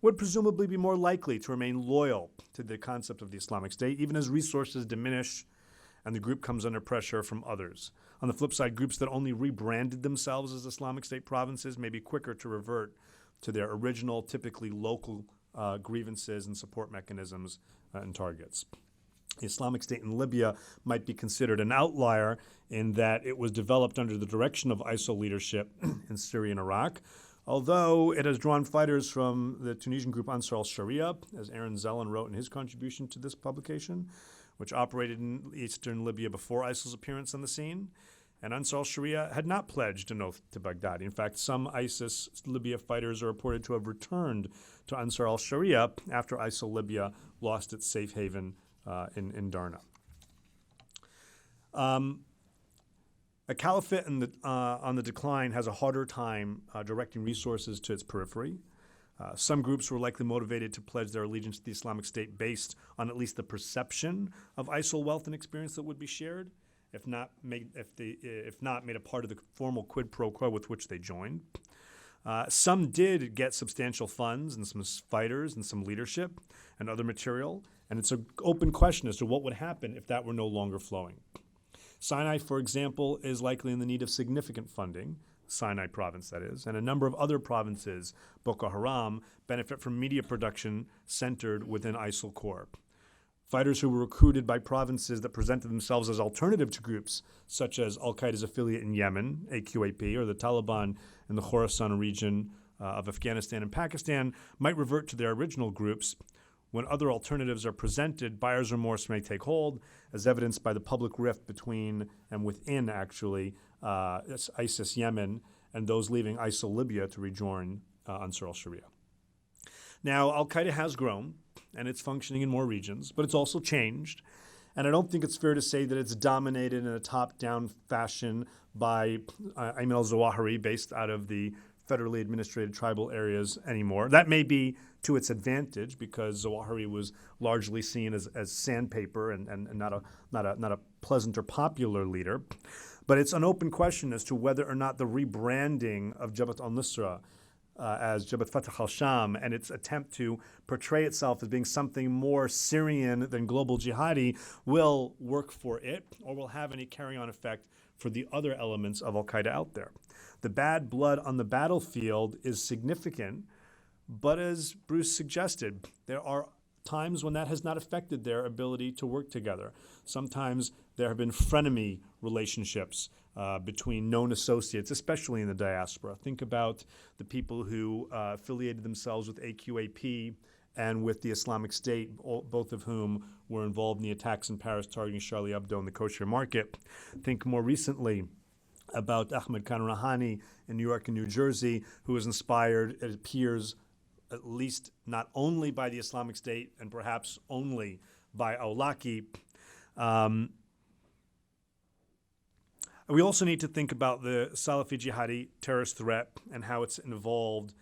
would presumably be more likely to remain loyal to the concept of the Islamic State, even as resources diminish and the group comes under pressure from others. On the flip side, groups that only rebranded themselves as Islamic State provinces may be quicker to revert to their original, typically local grievances and support mechanisms and targets. The Islamic State in Libya might be considered an outlier in that it was developed under the direction of ISIL leadership in Syria and Iraq, although it has drawn fighters from the Tunisian group Ansar al-Sharia, as Aaron Zellin wrote in his contribution to this publication, which operated in eastern Libya before ISIL's appearance on the scene. And Ansar al-Sharia had not pledged an oath to Baghdadi. In fact, some ISIS Libya fighters are reported to have returned to Ansar al-Sharia after ISIL Libya lost its safe haven in Darna. A caliphate on the decline has a harder time directing resources to its periphery. Some groups were likely motivated to pledge their allegiance to the Islamic State based on at least the perception of ISIL wealth and experience that would be shared, if not made a part of the formal quid pro quo with which they joined. Some did get substantial funds and some fighters and some leadership and other material, and it's an open question as to what would happen if that were no longer flowing. Sinai, for example, is likely in the need of significant funding, Sinai province that is, and a number of other provinces, Boko Haram, benefit from media production centered within ISIL core. Fighters who were recruited by provinces that presented themselves as alternative to groups such as Al-Qaeda's affiliate in Yemen, AQAP, or the Taliban in the Khorasan region of Afghanistan and Pakistan might revert to their original groups. When other alternatives are presented, buyer's remorse may take hold, as evidenced by the public rift between and within, actually, ISIS Yemen and those leaving ISIL Libya to rejoin Ansar al-Sharia. Now, Al-Qaeda has grown, and it's functioning in more regions, but it's also changed. And I don't think it's fair to say that it's dominated in a top-down fashion by Ayman al-Zawahiri, based out of the federally administrated tribal areas anymore. That may be to its advantage because Zawahiri was largely seen as sandpaper and not a pleasant or popular leader. But it's an open question as to whether or not the rebranding of Jabhat al-Nusra as Jabhat Fatah al-Sham and its attempt to portray itself as being something more Syrian than global jihadi will work for it or will have any carry-on effect for the other elements of Al-Qaeda out there. The bad blood on the battlefield is significant, but as Bruce suggested, there are times when that has not affected their ability to work together. Sometimes there have been frenemy relationships between known associates, especially in the diaspora. Think about the people who affiliated themselves with AQAP and with the Islamic State, both of whom were involved in the attacks in Paris targeting Charlie Hebdo and the kosher market. Think more recently about Ahmed Khan Rahani in New York and New Jersey, who was inspired, it appears, at least not only by the Islamic State and perhaps only by Awlaki. We also need to think about the Salafi-Jihadi terrorist threat and how it's evolved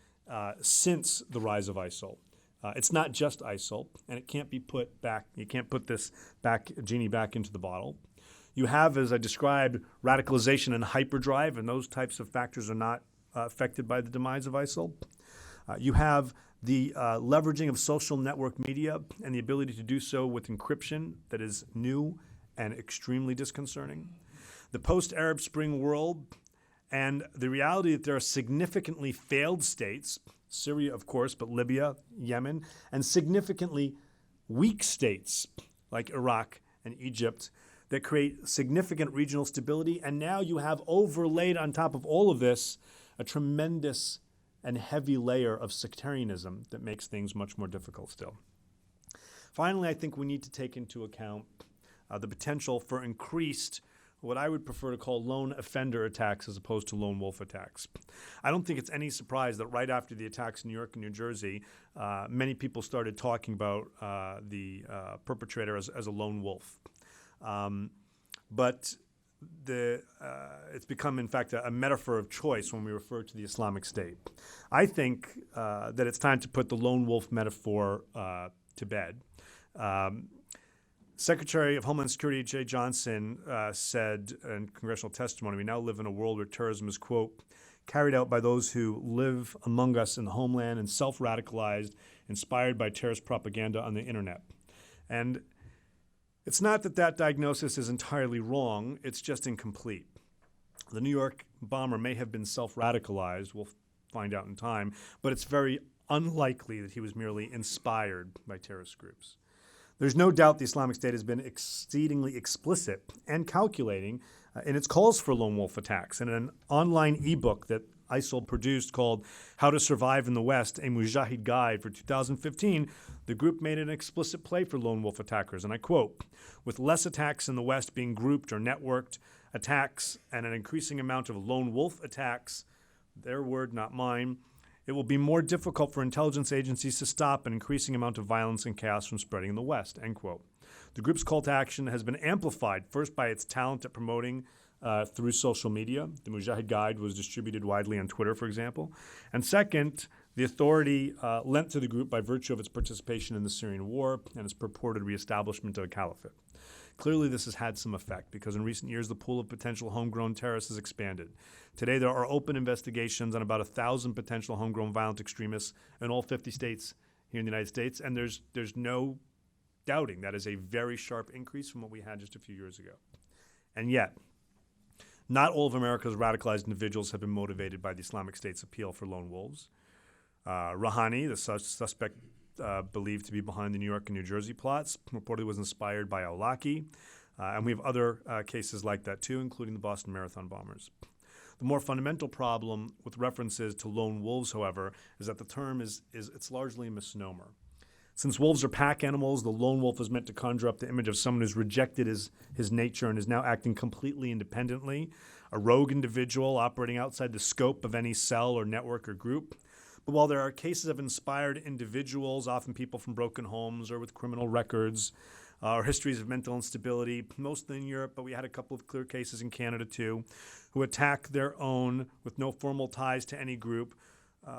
since the rise of ISIL. It's not just ISIL, and it can't be put back. You can't put this genie back into the bottle. You have, as I described, radicalization and hyperdrive, and those types of factors are not affected by the demise of ISIL. You have the leveraging of social network media and the ability to do so with encryption that is new and extremely disconcerting. The post-Arab Spring world and the reality that there are significantly failed states, Syria, of course, but Libya, Yemen, and significantly weak states like Iraq and Egypt that create significant regional stability. And now you have overlaid on top of all of this a tremendous and heavy layer of sectarianism that makes things much more difficult still. Finally, I think we need to take into account the potential for increased, what I would prefer to call lone offender attacks as opposed to lone wolf attacks. I don't think it's any surprise that right after the attacks in New York and New Jersey, many people started talking about the perpetrator as a lone wolf. But it's become, in fact, a metaphor of choice when we refer to the Islamic State. I think that it's time to put the lone wolf metaphor to bed. Secretary of Homeland Security Jay Johnson said in congressional testimony, we now live in a world where terrorism is, quote, carried out by those who live among us in the homeland and self-radicalized, inspired by terrorist propaganda on the internet. And it's not that that diagnosis is entirely wrong, it's just incomplete. The New York bomber may have been self-radicalized, we'll find out in time, but it's very unlikely that he was merely inspired by terrorist groups. There's no doubt the Islamic State has been exceedingly explicit and calculating in its calls for lone wolf attacks. In an online ebook that ISIL produced called How to Survive in the West, a Mujahid Guide for 2015, the group made an explicit play for lone wolf attackers, and I quote, with less attacks in the West being grouped or networked attacks and an increasing amount of lone wolf attacks, their word, not mine, it will be more difficult for intelligence agencies to stop an increasing amount of violence and chaos from spreading in the West, end quote. The group's call to action has been amplified, first by its talent at promoting through social media. The Mujahid Guide was distributed widely on Twitter, for example. And second, the authority lent to the group by virtue of its participation in the Syrian war and its purported reestablishment of a caliphate. Clearly, this has had some effect because in recent years, the pool of potential homegrown terrorists has expanded. Today, there are open investigations on about 1,000 potential homegrown violent extremists in all 50 states here in the United States, and there's no doubting that is a very sharp increase from what we had just a few years ago. And yet, not all of America's radicalized individuals have been motivated by the Islamic State's appeal for lone wolves. Rouhani, the suspect believed to be behind the New York and New Jersey plots, reportedly was inspired by al-Awlaki. And we have other cases like that too, including the Boston Marathon bombers. The more fundamental problem with references to lone wolves, however, is that the term it's largely a misnomer. Since wolves are pack animals, the lone wolf is meant to conjure up the image of someone who's rejected his nature and is now acting completely independently, a rogue individual operating outside the scope of any cell or network or group. But while there are cases of inspired individuals, often people from broken homes or with criminal records, or histories of mental instability, mostly in Europe, but we had a couple of clear cases in Canada too, who attack their own with no formal ties to any group,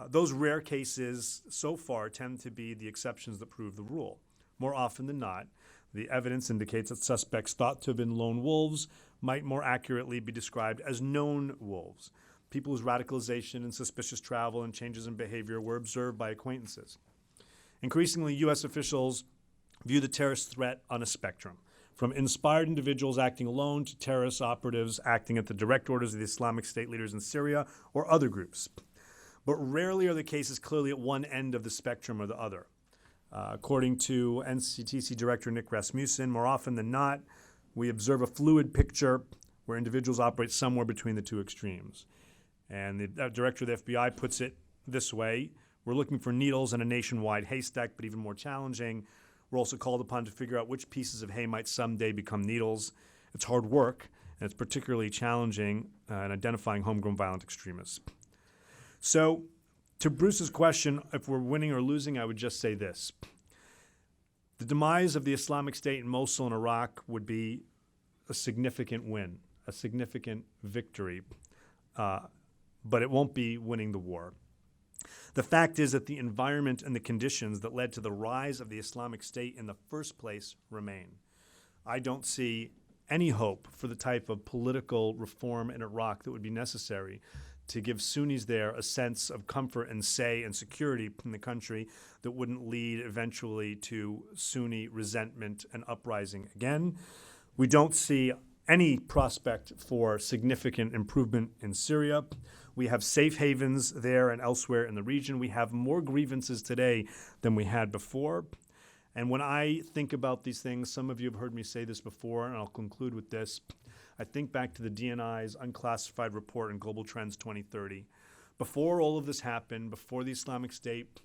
those rare cases so far tend to be the exceptions that prove the rule. More often than not, the evidence indicates that suspects thought to have been lone wolves might more accurately be described as known wolves, people whose radicalization and suspicious travel and changes in behavior were observed by acquaintances. Increasingly, U.S. officials view the terrorist threat on a spectrum, from inspired individuals acting alone to terrorist operatives acting at the direct orders of the Islamic State leaders in Syria or other groups. But rarely are the cases clearly at one end of the spectrum or the other. According to NCTC Director Nick Rasmussen, more often than not, we observe a fluid picture where individuals operate somewhere between the two extremes. And the director of the FBI puts it this way: we're looking for needles in a nationwide haystack, but even more challenging, we're also called upon to figure out which pieces of hay might someday become needles. It's hard work, and it's particularly challenging in identifying homegrown violent extremists. So, to Bruce's question, if we're winning or losing, I would just say this. The demise of the Islamic State in Mosul and Iraq would be a significant win, a significant victory, but it won't be winning the war. The fact is that the environment and the conditions that led to the rise of the Islamic State in the first place remain. I don't see any hope for the type of political reform in Iraq that would be necessary to give Sunnis there a sense of comfort and say and security in the country that wouldn't lead eventually to Sunni resentment and uprising again. We don't see any prospect for significant improvement in Syria. We have safe havens there and elsewhere in the region. We have more grievances today than we had before. And when I think about these things, some of you have heard me say this before, and I'll conclude with this. I think back to the DNI's unclassified report in Global Trends 2030. Before all of this happened, before the Islamic State,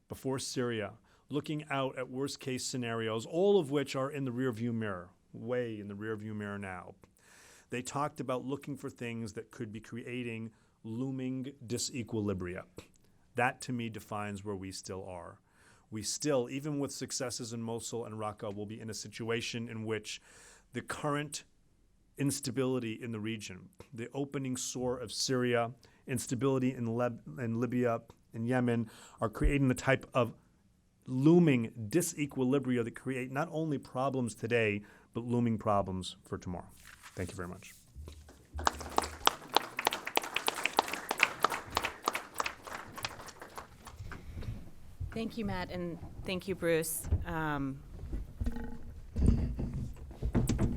before Syria, looking out at worst case scenarios, all of which are in the rearview mirror, way in the rearview mirror now, they talked about looking for things that could be creating looming disequilibria. That, to me, defines where we still are. We still, even with successes in Mosul and Raqqa, will be in a situation in which the current instability in the region, the opening sore of Syria, instability in Libya, in Yemen, are creating the type of looming disequilibria that create not only problems today, but looming problems for tomorrow. Thank you very much. Thank you, Matt, and thank you, Bruce.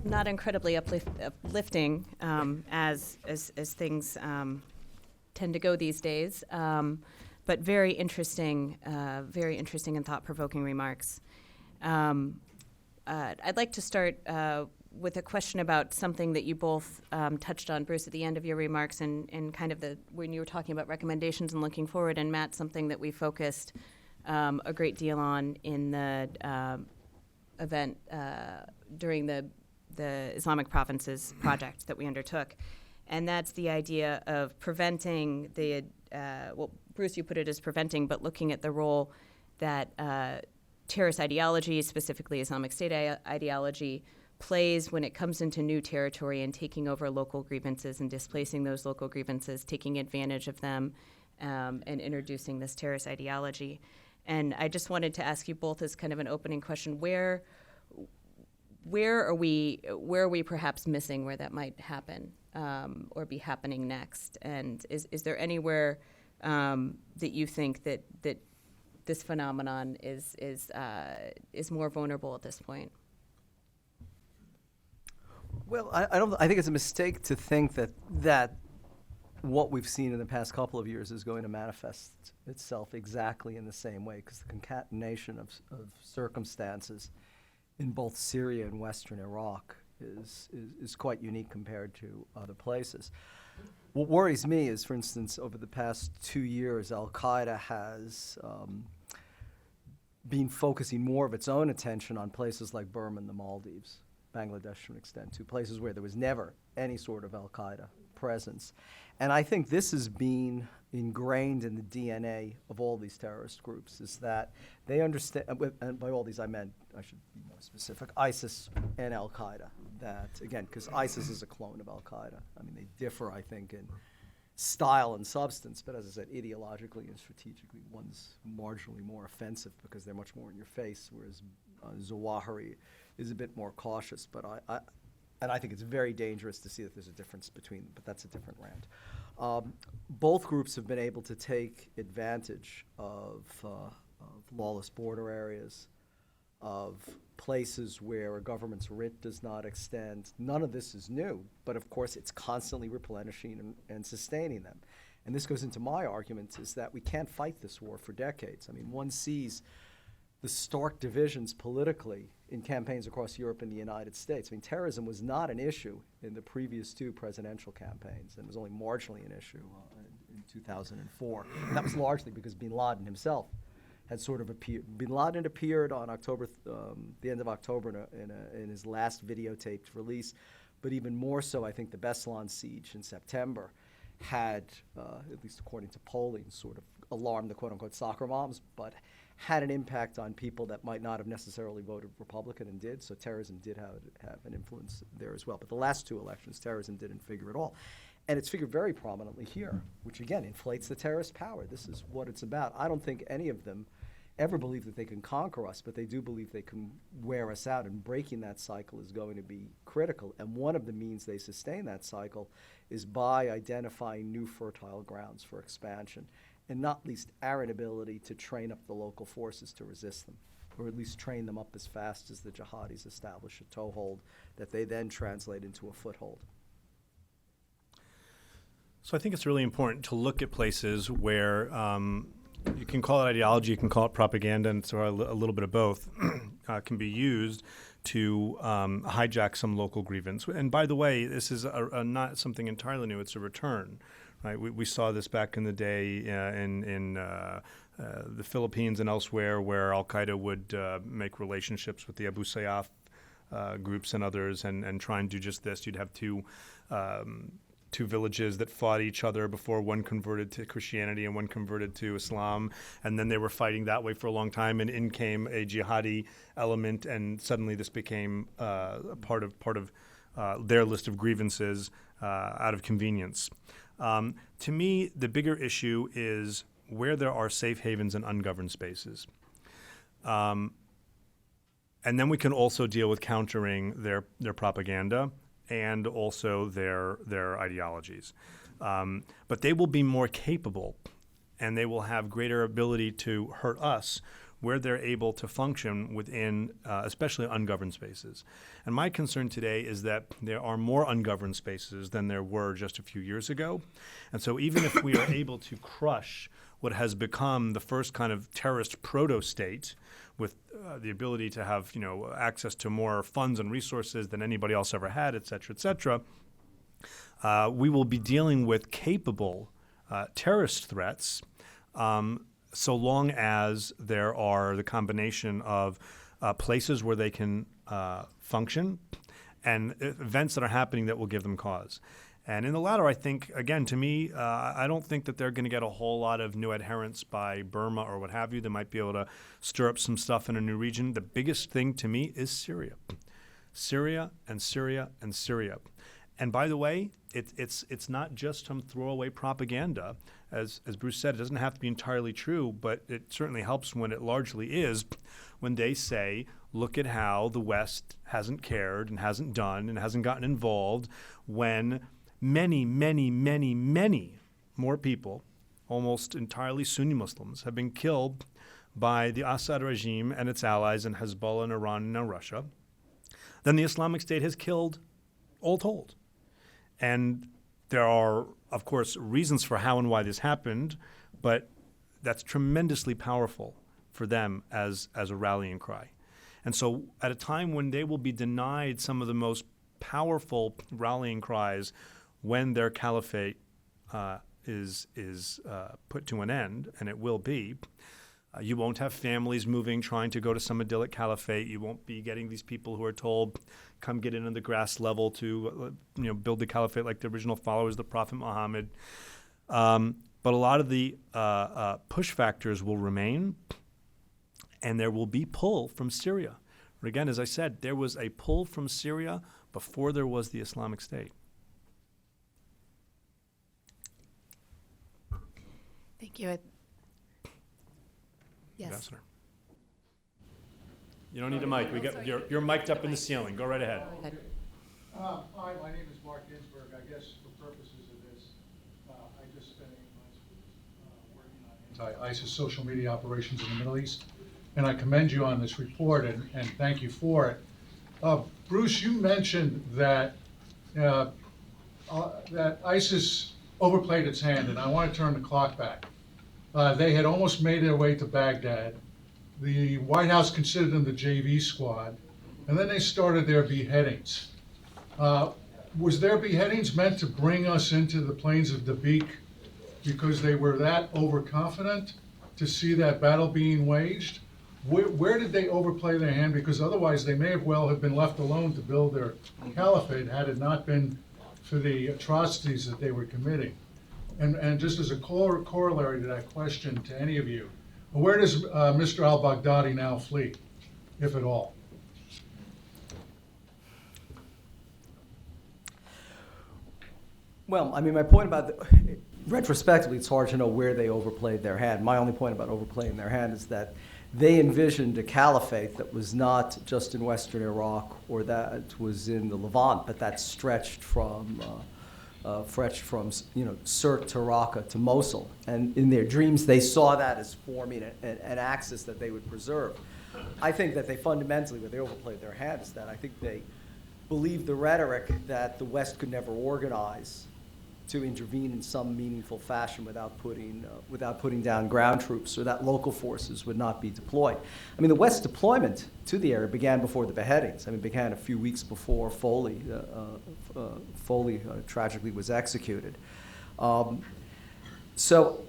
Not incredibly uplifting as things tend to go these days, but very interesting and thought-provoking remarks. I'd like to start with a question about something that you both touched on, Bruce, at the end of your remarks, and kind of when you were talking about recommendations and looking forward, and Matt, something that we focused a great deal on in the event during the Islamic Provinces project that we undertook. And that's the idea of preventing Bruce, you put it as preventing, but looking at the role that terrorist ideology, specifically Islamic State ideology, plays when it comes into new territory and taking over local grievances and displacing those local grievances, taking advantage of them, and introducing this terrorist ideology. And I just wanted to ask you both as kind of an opening question, where are we perhaps missing where that might happen or be happening next? And is there anywhere that you think that this phenomenon is more vulnerable at this point? Well, I don't. I think it's a mistake to think that what we've seen in the past couple of years is going to manifest itself exactly in the same way, because the concatenation of circumstances in both Syria and Western Iraq is quite unique compared to other places. What worries me is, for instance, over the past 2 years, Al-Qaeda has been focusing more of its own attention on places like Burma and the Maldives, Bangladesh to an extent, to places where there was never any sort of Al-Qaeda presence. And I think this has been ingrained in the DNA of all these terrorist groups, is that they understand, and by all these I meant, I should be more specific, ISIS and Al-Qaeda. That, again, because ISIS is a clone of Al-Qaeda. I mean, they differ, I think, in style and substance, but as I said, ideologically and strategically, one's marginally more offensive because they're much more in your face, whereas Zawahiri is a bit more cautious. But I think it's very dangerous to see that there's a difference between them, but that's a different rant. Both groups have been able to take advantage of lawless border areas, of places where a government's writ does not extend. None of this is new, but of course it's constantly replenishing and sustaining them. And this goes into my argument, is that we can't fight this war for decades. I mean, one sees the stark divisions politically in campaigns across Europe and the United States. I mean, terrorism was not an issue in the previous 2 presidential campaigns, and was only marginally an issue in 2004. And that was largely because bin Laden himself had sort of appeared. Bin Laden appeared on the end of October in his last videotaped release, but even more so, I think the Beslan siege in September had, at least according to polling, sort of alarmed the quote-unquote soccer moms, but had an impact on people that might not have necessarily voted Republican and did. So terrorism did have an influence there as well. But the last 2 elections, terrorism didn't figure at all. And it's figured very prominently here, which again inflates the terrorist power. This is what it's about. I don't think any of them ever believe that they can conquer us, but they do believe they can wear us out, and breaking that cycle is going to be critical. And one of the means they sustain that cycle is by identifying new fertile grounds for expansion, and not least our inability to train up the local forces to resist them, or at least train them up as fast as the jihadis establish a toehold that they then translate into a foothold. So I think it's really important to look at places where you can call it ideology, you can call it propaganda, and so a little bit of both can be used to hijack some local grievance. And by the way, this is not something entirely new, it's a return. Right? We saw this back in the day in the Philippines and elsewhere, where Al-Qaeda would make relationships with the Abu Sayyaf groups and others and try and do just this. You'd have two villages that fought each other before one converted to Christianity and one converted to Islam, and then they were fighting that way for a long time, and in came a jihadi element, and suddenly this became part of their list of grievances out of convenience. To me, the bigger issue is where there are safe havens and ungoverned spaces. And then we can also deal with countering their propaganda and also their ideologies. But they will be more capable, and they will have greater ability to hurt us where they're able to function within especially ungoverned spaces. And my concern today is that there are more ungoverned spaces than there were just a few years ago. And so even if we are able to crush what has become the first kind of terrorist proto-state with the ability to have access to more funds and resources than anybody else ever had, et cetera, we will be dealing with capable terrorist threats so long as there are the combination of places where they can function and events that are happening that will give them cause. And in the latter, I think, again, to me, I don't think that they're going to get a whole lot of new adherents by Burma or what have you. They might be able to stir up some stuff in a new region. The biggest thing to me is Syria. Syria and Syria and Syria. And by the way, it's not just some throwaway propaganda. As Bruce said, it doesn't have to be entirely true, but it certainly helps when it largely is, when they say, look at how the West hasn't cared and hasn't done and hasn't gotten involved when many, many, many, many more people, almost entirely Sunni Muslims, have been killed by the Assad regime and its allies in Hezbollah and Iran and now Russia, than the Islamic State has killed all told. And there are, of course, reasons for how and why this happened, but that's tremendously powerful for them as a rallying cry. And so at a time when they will be denied some of the most powerful rallying cries when their caliphate is put to an end, and it will be, you won't have families moving, trying to go to some idyllic caliphate. You won't be getting these people who are told, come get in on the grass level to build the caliphate like the original followers of the Prophet Muhammad. But a lot of the push factors will remain, and there will be pull from Syria. Again, as I said, there was a pull from Syria before there was the Islamic State. Thank you. Yes. Ambassador. You don't need a mic. You're mic'd up in the ceiling. Go right ahead. Hi, my name is Mark Ginsberg. I guess for purposes of this, I just spent 8 months working on anti-ISIS social media operations in the Middle East, and I commend you on this report and thank you for it. Bruce, you mentioned that that ISIS overplayed its hand, and I want to turn the clock back. They had almost made their way to Baghdad. The White House considered them the JV squad, and then they started their beheadings. Was their beheadings meant to bring us into the plains of Dabiq because they were that overconfident to see that battle being waged? Where did they overplay their hand? Because otherwise they may have well have been left alone to build their caliphate had it not been for the atrocities that they were committing. And just as a corollary to that question to any of you, where does Mr. al-Baghdadi now flee, if at all? Well, I mean, my point about retrospectively, it's hard to know where they overplayed their hand. My only point about overplaying their hand is that they envisioned a caliphate that was not just in Western Iraq or that was in the Levant, but that stretched from Sirte to Raqqa to Mosul. And in their dreams, they saw that as forming an axis that they would preserve. I think that they fundamentally, where they overplayed their hand, is that I think they believed the rhetoric that the West could never organize to intervene in some meaningful fashion without putting down ground troops, or that local forces would not be deployed. I mean, the West's deployment to the area began before the beheadings. I mean, it began a few weeks before Foley tragically was executed. So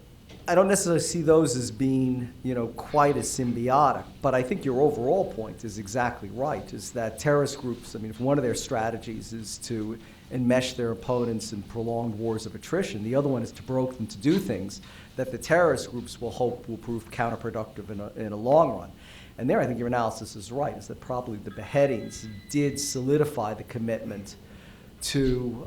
I don't necessarily see those as being, quite as symbiotic. But I think your overall point is exactly right, is that terrorist groups, I mean, if one of their strategies is to enmesh their opponents in prolonged wars of attrition, the other one is to provoke them to do things that the terrorist groups will hope will prove counterproductive in a long run. And there I think your analysis is right, is that probably the beheadings did solidify the commitment to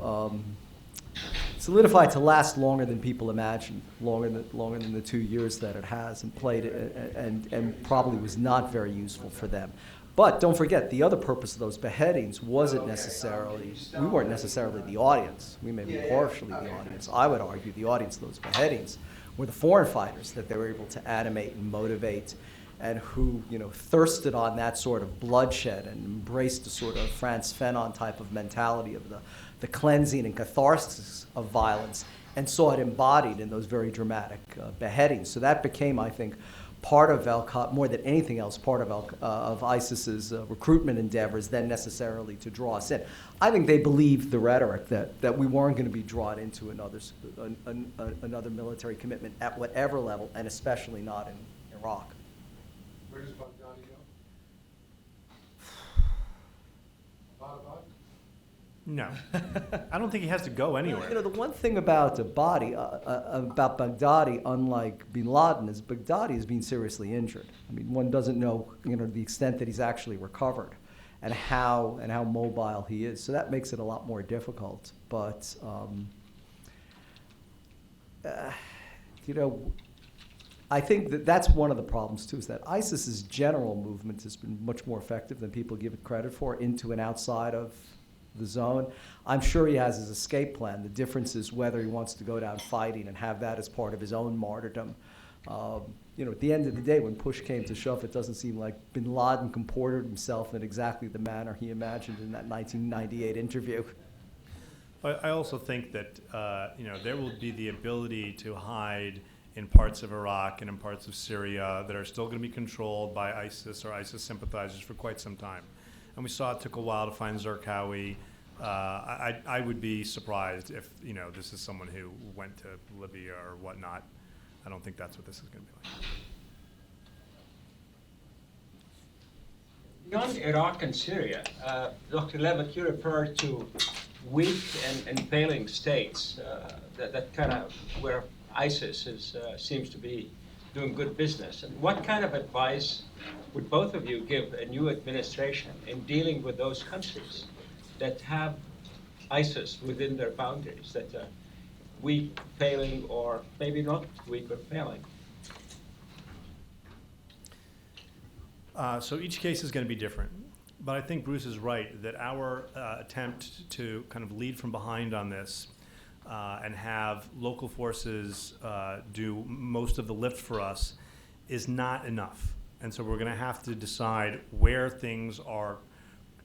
last longer than people imagined, longer than the 2 years that it has, and played and probably was not very useful for them. But don't forget, the other purpose of those beheadings wasn't necessarily, we weren't necessarily the audience. We may be partially the audience. I would argue the audience of those beheadings were the foreign fighters that they were able to animate and motivate, and who thirsted on that sort of bloodshed and embraced the sort of Frantz Fanon type of mentality of the cleansing and catharsis of violence, and saw it embodied in those very dramatic beheadings. So that became, I think, part of Al-Qaeda, more than anything else, part of ISIS's recruitment endeavors than necessarily to draw us in. I think they believed the rhetoric that we weren't going to be drawn into another military commitment at whatever level, and especially not in Iraq. Where does Baghdadi go? Abbottabad? No. I don't think he has to go anywhere. The one thing about Baghdadi, unlike bin Laden, is Baghdadi is being seriously injured. I mean, one doesn't know, the extent that he's actually recovered, and how mobile he is. So that makes it a lot more difficult. But I think that's one of the problems too, is that ISIS's general movement has been much more effective than people give it credit for, into and outside of the zone. I'm sure he has his escape plan. The difference is whether he wants to go down fighting and have that as part of his own martyrdom. At the end of the day, when push came to shove, it doesn't seem like bin Laden comported himself in exactly the manner he imagined in that 1998 interview. I also think that there will be the ability to hide in parts of Iraq and in parts of Syria that are still going to be controlled by ISIS or ISIS sympathizers for quite some time. And we saw it took a while to find Zarqawi. I would be surprised if this is someone who went to Libya or whatnot. I don't think that's what this is going to be like. Beyond Iraq and Syria, Dr. Levitt, you referred to weak and failing states, that kind of where ISIS seems to be doing good business. And what kind of advice would both of you give a new administration in dealing with those countries that have ISIS within their boundaries, that are weak, failing, or maybe not weak or failing? So each case is going to be different. But I think Bruce is right that our attempt to kind of lead from behind on this and have local forces do most of the lift for us is not enough. And so we're going to have to decide where things are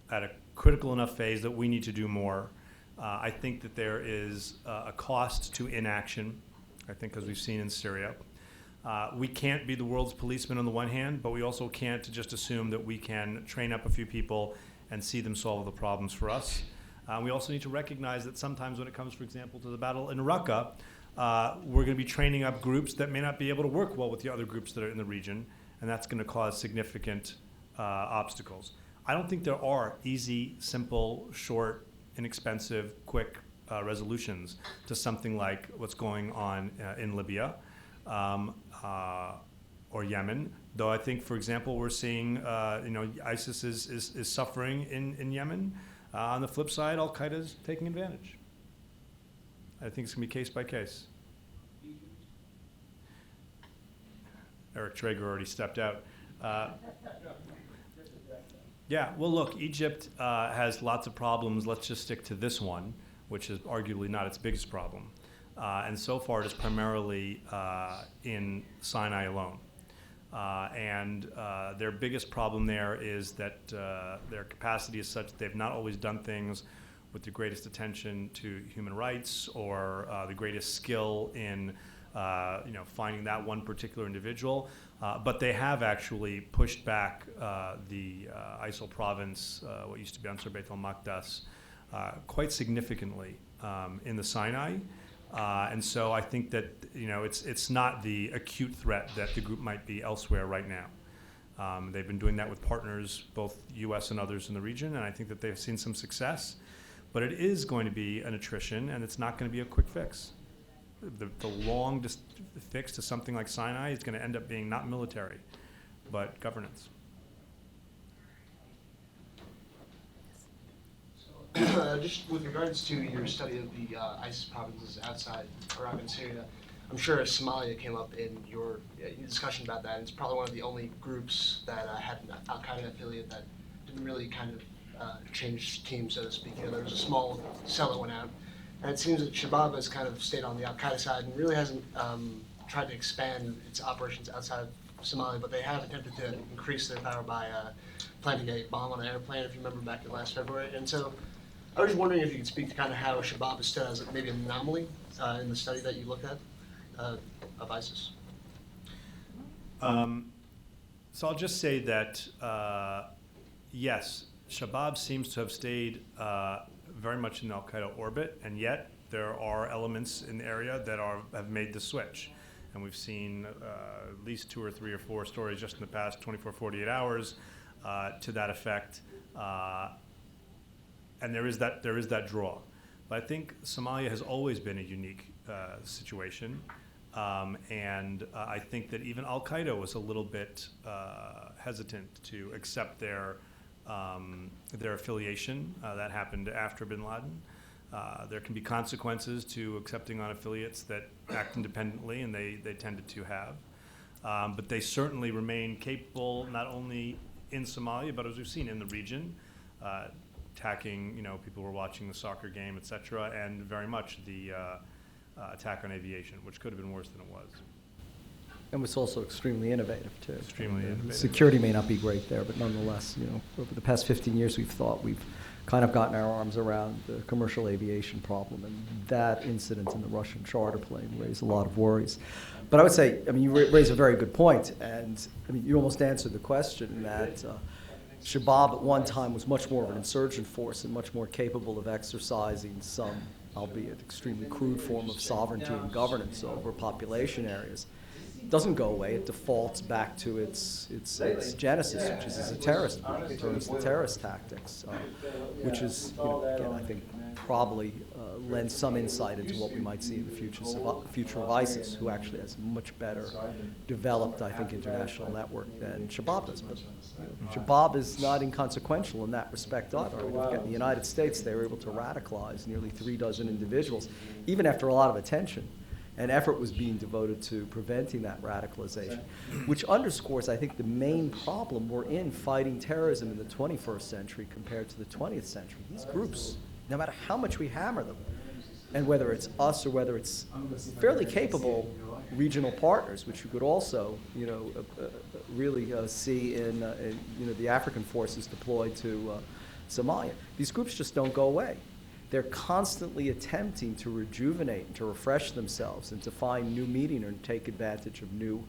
at a critical enough phase that we need to do more. I think that there is a cost to inaction, I think, as we've seen in Syria. We can't be the world's policeman on the one hand, but we also can't just assume that we can train up a few people and see them solve the problems for us. We also need to recognize that sometimes when it comes, for example, to the battle in Raqqa, we're going to be training up groups that may not be able to work well with the other groups that are in the region, and that's going to cause significant obstacles. I don't think there are easy, simple, short, inexpensive, quick resolutions to something like what's going on in Libya. Or Yemen, though I think, for example, we're seeing ISIS is suffering in Yemen. On the flip side, Al-Qaeda is taking advantage. I think it's going to be case by case. Eric Traeger already stepped out. Yeah, well, look, Egypt has lots of problems. Let's just stick to this one, which is arguably not its biggest problem. And so far, it is primarily in Sinai alone. And their biggest problem there is that their capacity is such that they've not always done things with the greatest attention to human rights or the greatest skill in finding that one particular individual. But they have actually pushed back the ISIL province, what used to be Ansar Beit al-Maqdas, quite significantly in the Sinai. And so I think that it's not the acute threat that the group might be elsewhere right now. They've been doing that with partners, both U.S. and others in the region, and I think that they've seen some success. But it is going to be an attrition, and it's not going to be a quick fix. The long fix to something like Sinai is going to end up being not military, but governance. Just with regards to your study of the ISIS provinces outside Iraq and Syria, I'm sure Somalia came up in your discussion about that. And it's probably one of the only groups that had an Al-Qaeda affiliate that didn't really kind of change teams, so to speak. There was a small cell that went out. And it seems that Shabab has kind of stayed on the Al-Qaeda side and really hasn't tried to expand its operations outside of Somalia, but they have attempted to increase their power by planting a bomb on an airplane, if you remember back in last February. And so I was wondering if you could speak to kind of how Shabab is stood as maybe an anomaly in the study that you looked at of ISIS. So I'll just say that, yes, Shabab seems to have stayed very much in the Al-Qaeda orbit, and yet there are elements in the area that have made the switch. And we've seen at least 2 or 3 or 4 stories just in the past 24, 48 hours to that effect. And there is that draw. But I think Somalia has always been a unique situation. And I think that even Al-Qaeda was a little bit hesitant to accept their affiliation. That happened after bin Laden. There can be consequences to accepting on affiliates that act independently, and they tended to have. But they certainly remain capable, not only in Somalia, but as we've seen in the region, attacking, people were watching the soccer game, et cetera, and very much the attack on aviation, which could have been worse than it was. And was also extremely innovative, too. Extremely innovative. Security may not be great there, but nonetheless, over the past 15 years, we've thought we've kind of gotten our arms around the commercial aviation problem, and that incident in the Russian charter plane raised a lot of worries. But I would say, I mean, you raise a very good point, and I mean, you almost answered the question that Shabab at one time was much more of an insurgent force and much more capable of exercising some, albeit extremely crude, form of sovereignty and governance over population areas. It doesn't go away. It defaults back to its genesis, which is as a terrorist group, in terms of terrorist tactics, which is, again, I think probably lends some insight into what we might see in the future of ISIS, who actually has a much better developed, I think, international network than Shabab does. But Shabab is not inconsequential in that respect either. I mean, in the United States, they were able to radicalize nearly 36 individuals, even after a lot of attention. And effort was being devoted to preventing that radicalization, which underscores, I think, the main problem we're in fighting terrorism in the 21st century compared to the 20th century. These groups, no matter how much we hammer them, and whether it's us or whether it's fairly capable regional partners, which you could also, really see in the African forces deployed to Somalia, these groups just don't go away. They're constantly attempting to rejuvenate and to refresh themselves and to find new meaning and take advantage of new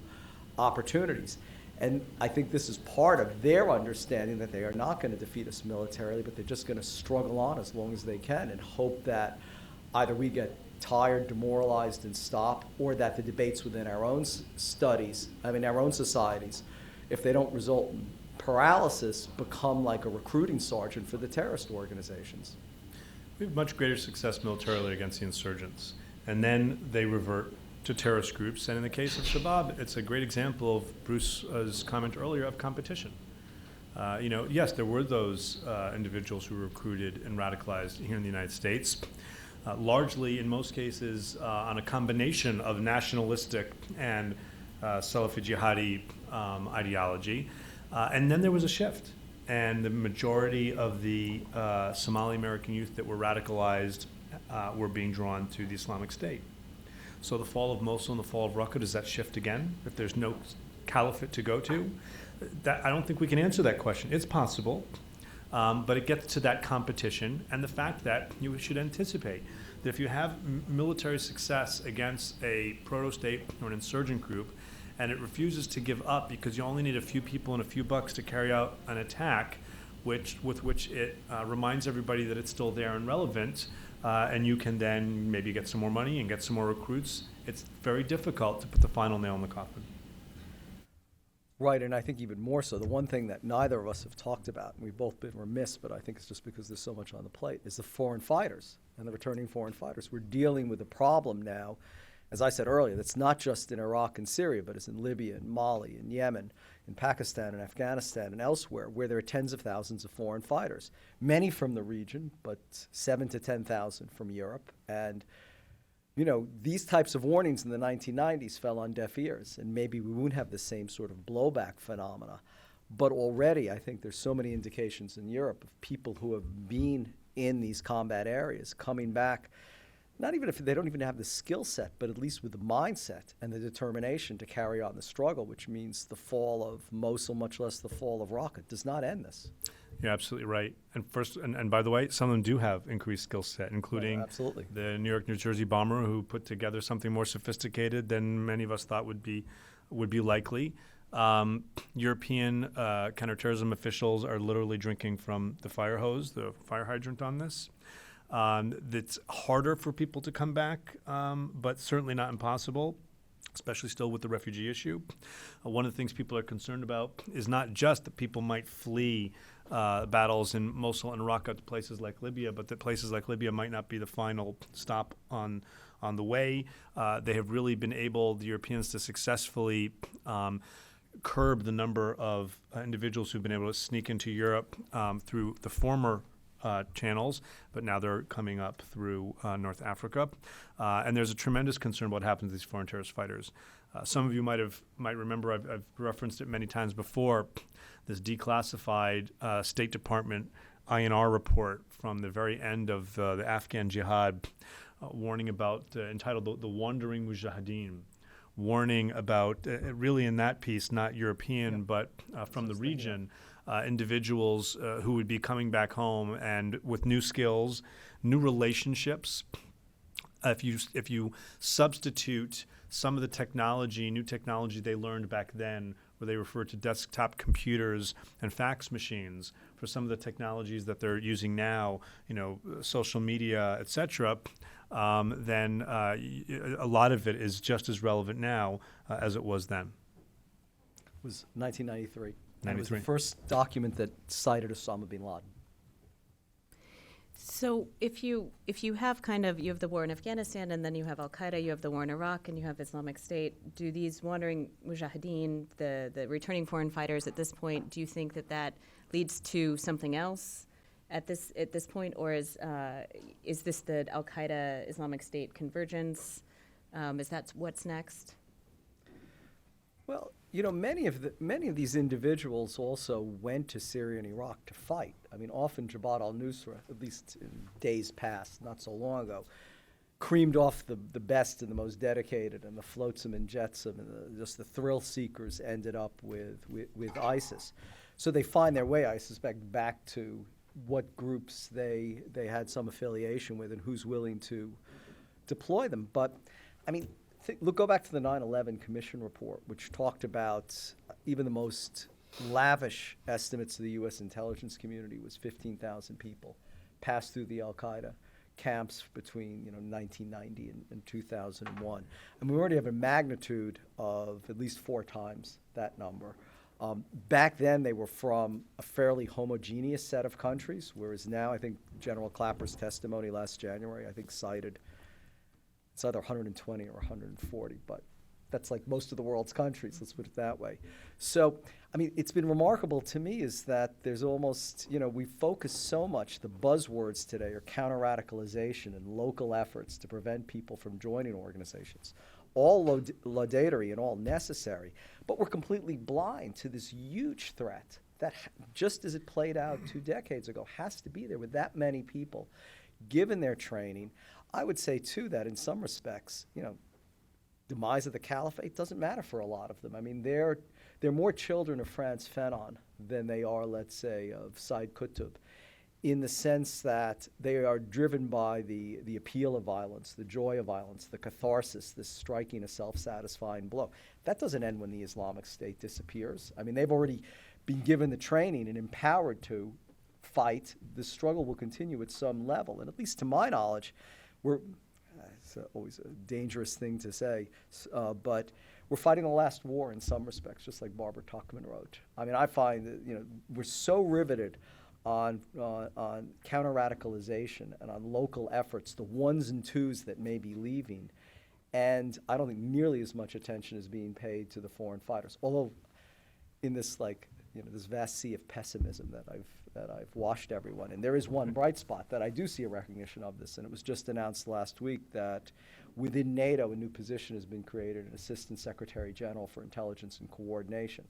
opportunities. And I think this is part of their understanding that they are not going to defeat us militarily, but they're just going to struggle on as long as they can and hope that either we get tired, demoralized, and stop, or that the debates within our own our own societies, if they don't result in paralysis, become like a recruiting sergeant for the terrorist organizations. We have much greater success militarily against the insurgents, and then they revert to terrorist groups. And in the case of Shabab, it's a great example of Bruce's comment earlier of competition. Yes, there were those individuals who were recruited and radicalized here in the United States, largely, in most cases, on a combination of nationalistic and Salafi-Jihadi ideology. And then there was a shift. And the majority of the Somali American youth that were radicalized were being drawn to the Islamic State. So the fall of Mosul and the fall of Raqqa, does that shift again if there's no caliphate to go to? I don't think we can answer that question. It's possible, but it gets to that competition and the fact that you should anticipate that if you have military success against a proto-state or an insurgent group, and it refuses to give up because you only need a few people and a few bucks to carry out an attack, with which it reminds everybody that it's still there and relevant, and you can then maybe get some more money and get some more recruits. It's very difficult to put the final nail in the coffin. Right, and I think even more so, the one thing that neither of us have talked about, and we've both been remiss, but I think it's just because there's so much on the plate, is the foreign fighters and the returning foreign fighters. We're dealing with a problem now, as I said earlier, that's not just in Iraq and Syria, but it's in Libya and Mali and Yemen, in Pakistan and Afghanistan and elsewhere, where there are tens of thousands of foreign fighters, many from the region, but 7,000 to 10,000 from Europe. And, these types of warnings in the 1990s fell on deaf ears, and maybe we won't have the same sort of blowback phenomena. But already, I think there's so many indications in Europe of people who have been in these combat areas coming back, not even if they don't even have the skill set, but at least with the mindset and the determination to carry on the struggle, which means the fall of Mosul, much less the fall of Raqqa, does not end this. You're absolutely right. And by the way, some of them do have increased skill set, including absolutely. The New York, New Jersey bomber who put together something more sophisticated than many of us thought would be likely. European counterterrorism officials are literally drinking from the fire hose, the fire hydrant on this. It's harder for people to come back, but certainly not impossible, especially still with the refugee issue. One of the things people are concerned about is not just that people might flee battles in Mosul and Raqqa to places like Libya, but that places like Libya might not be the final stop on the way. They have really been able, the Europeans, to successfully curb the number of individuals who've been able to sneak into Europe through the former channels, but now they're coming up through North Africa. And there's a tremendous concern about what happens to these foreign terrorist fighters. Some of you might remember, I've referenced it many times before, this declassified State Department INR report from the very end of the Afghan jihad, warning about, entitled The Wandering Mujahideen, warning about, really in that piece, not European, but from the region, individuals who would be coming back home and with new skills, new relationships. If you substitute some of the technology, new technology they learned back then, where they refer to desktop computers and fax machines, for some of the technologies that they're using now, social media, et cetera, then a lot of it is just as relevant now as it was then. It was 1993. And it was 93. the first document that cited Osama bin Laden. So if you have you have the war in Afghanistan, and then you have Al-Qaeda, you have the war in Iraq, and you have Islamic State, do these wandering mujahideen, the returning foreign fighters at this point, do you think that leads to something else at this point, or is this the Al-Qaeda Islamic State convergence? Is that what's next? Well, many of these individuals also went to Syria and Iraq to fight. I mean, often Jabhat al-Nusra, at least in days past, not so long ago, creamed off the best and the most dedicated, and the flotsam and jetsam and just the thrill seekers ended up with ISIS. So they find their way, I suspect, back to what groups they had some affiliation with and who's willing to deploy them. But, I mean, go back to the 9/11 Commission report, which talked about even the most lavish estimates of the U.S. intelligence community was 15,000 people passed through the Al-Qaeda camps between 1990 and 2001. And we already have a magnitude of at least 4 times that number. Back then, they were from a fairly homogeneous set of countries, whereas now I think General Clapper's testimony last January, cited it's either 120 or 140, but that's like most of the world's countries, let's put it that way. So, I mean, it's been remarkable to me is that there's almost, we focus so much, the buzzwords today are counter-radicalization and local efforts to prevent people from joining organizations. All laudatory and all necessary, but we're completely blind to this huge threat that, just as it played out 2 decades ago, has to be there with that many people, given their training. I would say, too, that in some respects, demise of the caliphate doesn't matter for a lot of them. I mean, they're more children of Frantz Fanon than they are, let's say, of Said Qutb, in the sense that they are driven by the appeal of violence, the joy of violence, the catharsis, this striking a self-satisfying blow. That doesn't end when the Islamic State disappears. I mean, they've already been given the training and empowered to fight. The struggle will continue at some level, and at least to my knowledge, it's always a dangerous thing to say, but we're fighting the last war in some respects, just like Barbara Tuchman wrote. I mean, I find that we're so riveted on counter-radicalization and on local efforts, the ones and twos that may be leaving, and I don't think nearly as much attention is being paid to the foreign fighters. Although, in this this vast sea of pessimism that I've washed everyone. And there is one bright spot that I do see a recognition of this, and it was just announced last week that within NATO a new position has been created, an Assistant Secretary General for Intelligence and Coordination,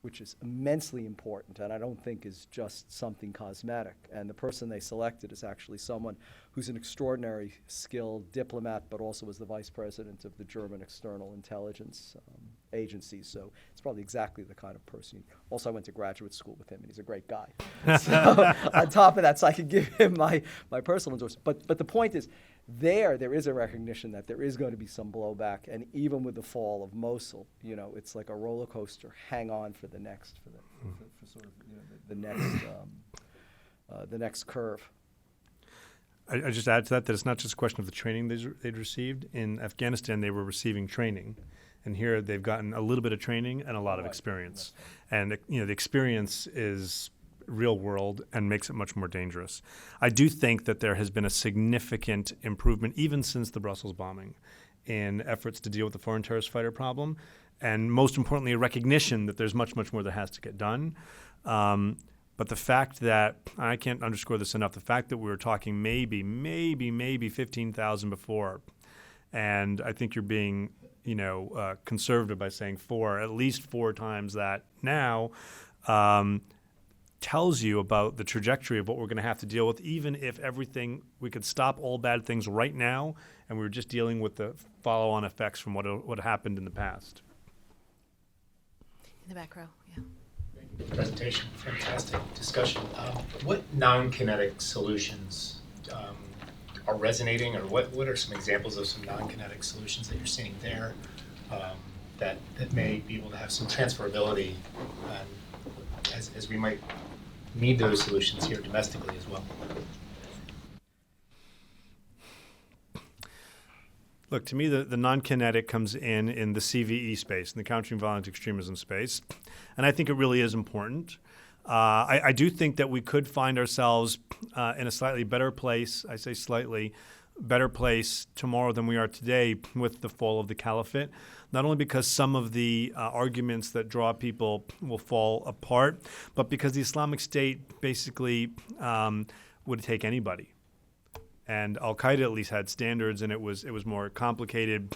which is immensely important and I don't think is just something cosmetic. And the person they selected is actually someone who's an extraordinary skilled diplomat, but also was the vice president of the German External Intelligence Agency. So it's probably exactly the kind of person. Also, I went to graduate school with him, and he's a great guy. So on top of that, so I could give him my personal endorsement. But the point is, there is a recognition that there is going to be some blowback, and even with the fall of Mosul, it's like a roller coaster. Hang on for the next, for sort of the next curve. I just add to that it's not just a question of the training they'd received. In Afghanistan, they were receiving training, and here they've gotten a little bit of training and a lot of experience. And the experience is real world and makes it much more dangerous. I do think that there has been a significant improvement, even since the Brussels bombing, in efforts to deal with the foreign terrorist fighter problem, and most importantly, a recognition that there's much, much more that has to get done. But the fact that, I can't underscore this enough, the fact that we were talking maybe 15,000 before, and I think you're being conservative by saying at least four times that now, tells you about the trajectory of what we're going to have to deal with, even if we could stop all bad things right now and we were just dealing with the follow-on effects from what happened in the past. In the back row, yeah. presentation. Fantastic discussion. What non-kinetic solutions are resonating, or what are some examples of some non-kinetic solutions that you're seeing there that may be able to have some transferability as we might need those solutions here domestically as well? Look, to me, the non-kinetic comes in the CVE space, in the countering violent extremism space, and I think it really is important. I do think that we could find ourselves in a slightly better place, I say slightly, better place tomorrow than we are today with the fall of the caliphate, not only because some of the arguments that draw people will fall apart, but because the Islamic State basically would take anybody. And Al-Qaeda at least had standards, and it was more complicated.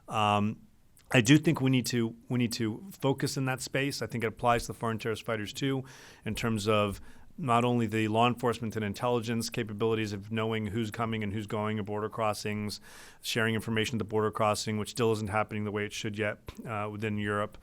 I do think we need to focus in that space. I think it applies to the foreign terrorist fighters too, in terms of not only the law enforcement and intelligence capabilities of knowing who's coming and who's going at border crossings, sharing information at the border crossing, which still isn't happening the way it should yet within Europe,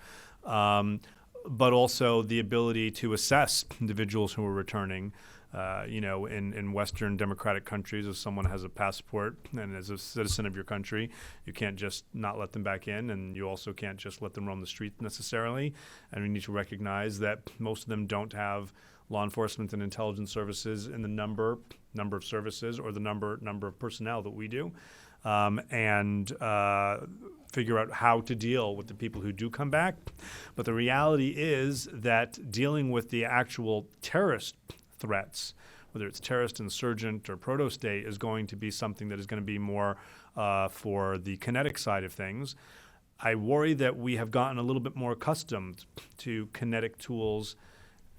but also the ability to assess individuals who are returning. In Western democratic countries, if someone has a passport and is a citizen of your country, you can't just not let them back in, and you also can't just let them roam the street necessarily. And we need to recognize that most of them don't have law enforcement and intelligence services in the number of services or the number of personnel that we do, and figure out how to deal with the people who do come back. But the reality is that dealing with the actual terrorist threats, whether it's terrorist, insurgent, or proto-state, is going to be something that is going to be more for the kinetic side of things. I worry that we have gotten a little bit more accustomed to kinetic tools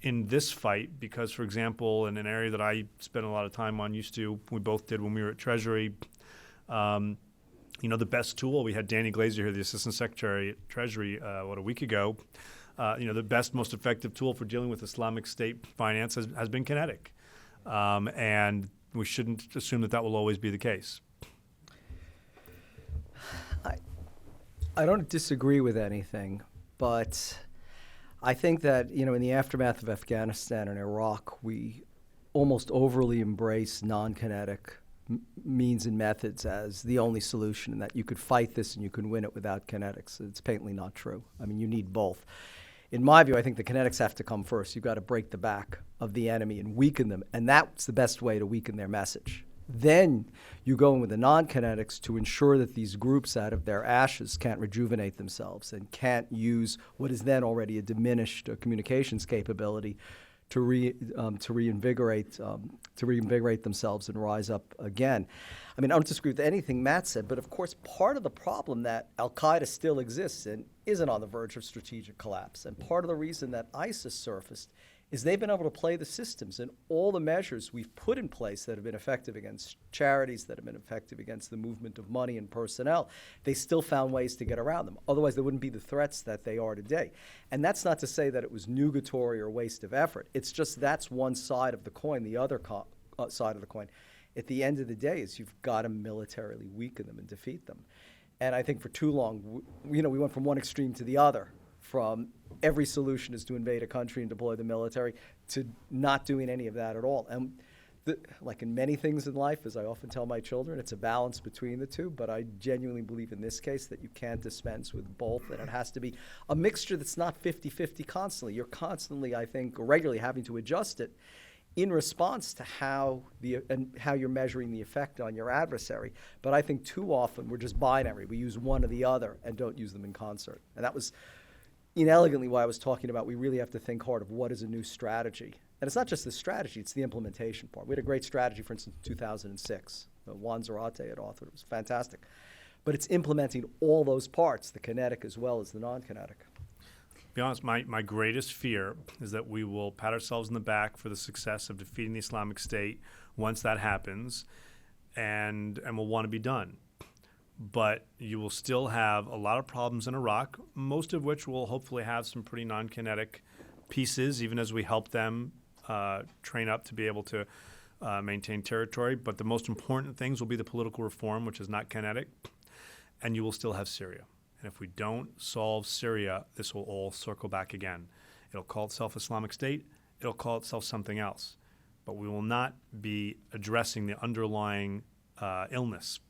in this fight because, for example, in an area that I spent a lot of time on, we both did when we were at Treasury, the best tool, we had Danny Glazer here, the Assistant Secretary at Treasury, a week ago. The best, most effective tool for dealing with Islamic State finance has been kinetic. And we shouldn't assume that will always be the case. I don't disagree with anything, but I think that, in the aftermath of Afghanistan and Iraq, we almost overly embrace non-kinetic means and methods as the only solution, and that you could fight this and you can win it without kinetics. It's patently not true. I mean, you need both. In my view, I think the kinetics have to come first. You've got to break the back of the enemy and weaken them, and that's the best way to weaken their message. Then you go in with the non-kinetics to ensure that these groups out of their ashes can't rejuvenate themselves and can't use what is then already a diminished communications capability to reinvigorate themselves and rise up again. I mean, I don't disagree with anything Matt said, but of course, part of the problem that Al-Qaeda still exists and isn't on the verge of strategic collapse, and part of the reason that ISIS surfaced is they've been able to play the systems and all the measures we've put in place that have been effective against charities, that have been effective against the movement of money and personnel. They still found ways to get around them. Otherwise, they wouldn't be the threats that they are today. And that's not to say that it was nugatory or waste of effort. It's just that's one side of the coin. The other side of the coin, at the end of the day, is you've got to militarily weaken them and defeat them. And I think for too long, we went from one extreme to the other, from every solution is to invade a country and deploy the military to not doing any of that at all. And like in many things in life, as I often tell my children, it's a balance between the two, but I genuinely believe in this case that you can't dispense with both, and it has to be a mixture that's not 50-50 constantly. You're constantly, I think, regularly having to adjust it in response to how you're measuring the effect on your adversary. But I think too often we're just binary. We use one or the other and don't use them in concert. And that was inelegantly why I was talking about we really have to think hard of what is a new strategy. And it's not just the strategy, it's the implementation part. We had a great strategy, for instance, in 2006. Juan Zarate had authored it. It was fantastic. But it's implementing all those parts, the kinetic as well as the non-kinetic. To be honest, my greatest fear is that we will pat ourselves in the back for the success of defeating the Islamic State once that happens, and we'll want to be done. But you will still have a lot of problems in Iraq, most of which will hopefully have some pretty non-kinetic pieces, even as we help them train up to be able to maintain territory. But the most important things will be the political reform, which is not kinetic, and you will still have Syria. And if we don't solve Syria, this will all circle back again. It'll call itself Islamic State. It'll call itself something else. But we will not be addressing the underlying illness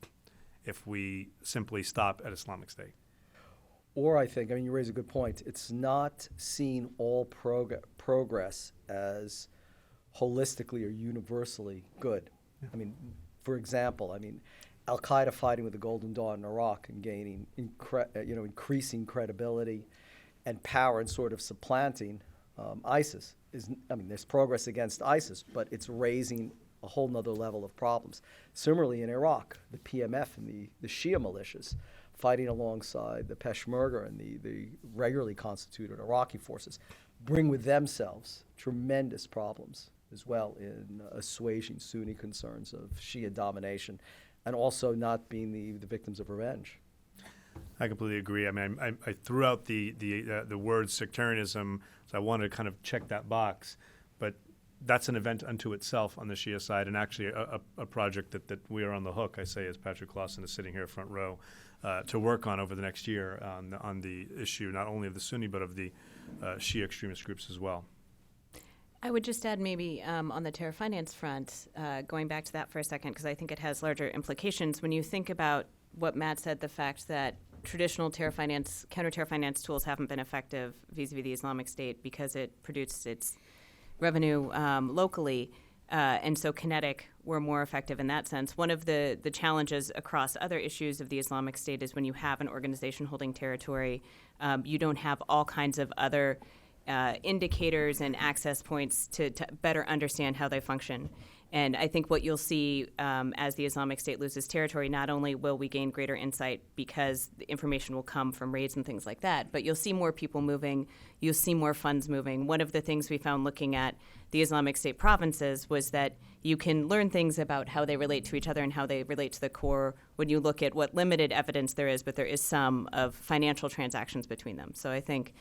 if we simply stop at Islamic State. Or I think, I mean, you raise a good point. It's not seen all progress as holistically or universally good. I mean, for example, Al-Qaeda fighting with the Golden Dawn in Iraq and gaining increasing credibility and power and sort of supplanting ISIS. There's progress against ISIS, but it's raising a whole nother level of problems. Similarly in Iraq, the PMF and the Shia militias fighting alongside the Peshmerga and the regularly constituted Iraqi forces bring with themselves tremendous problems as well in assuaging Sunni concerns of Shia domination and also not being the victims of revenge. I completely agree. I mean, I threw out the word sectarianism, so I wanted to kind of check that box. But that's an event unto itself on the Shia side, and actually a project that we are on the hook, I say, as Patrick Clausen is sitting here front row, to work on over the next year on the issue not only of the Sunni but of the Shia extremist groups as well. I would just add maybe on the terror finance front, going back to that for a second, because I think it has larger implications. When you think about what Matt said, the fact that traditional terror finance, counter-terror finance tools haven't been effective vis-a-vis the Islamic State because it produced its revenue locally, and so kinetic were more effective in that sense. One of the challenges across other issues of the Islamic State is when you have an organization holding territory, you don't have all kinds of other indicators and access points to better understand how they function. And I think what you'll see as the Islamic State loses territory, not only will we gain greater insight because the information will come from raids and things like that, but you'll see more people moving, you'll see more funds moving. One of the things we found looking at the Islamic State provinces was that you can learn things about how they relate to each other and how they relate to the core when you look at what limited evidence there is, but there is some of financial transactions between them. So I think,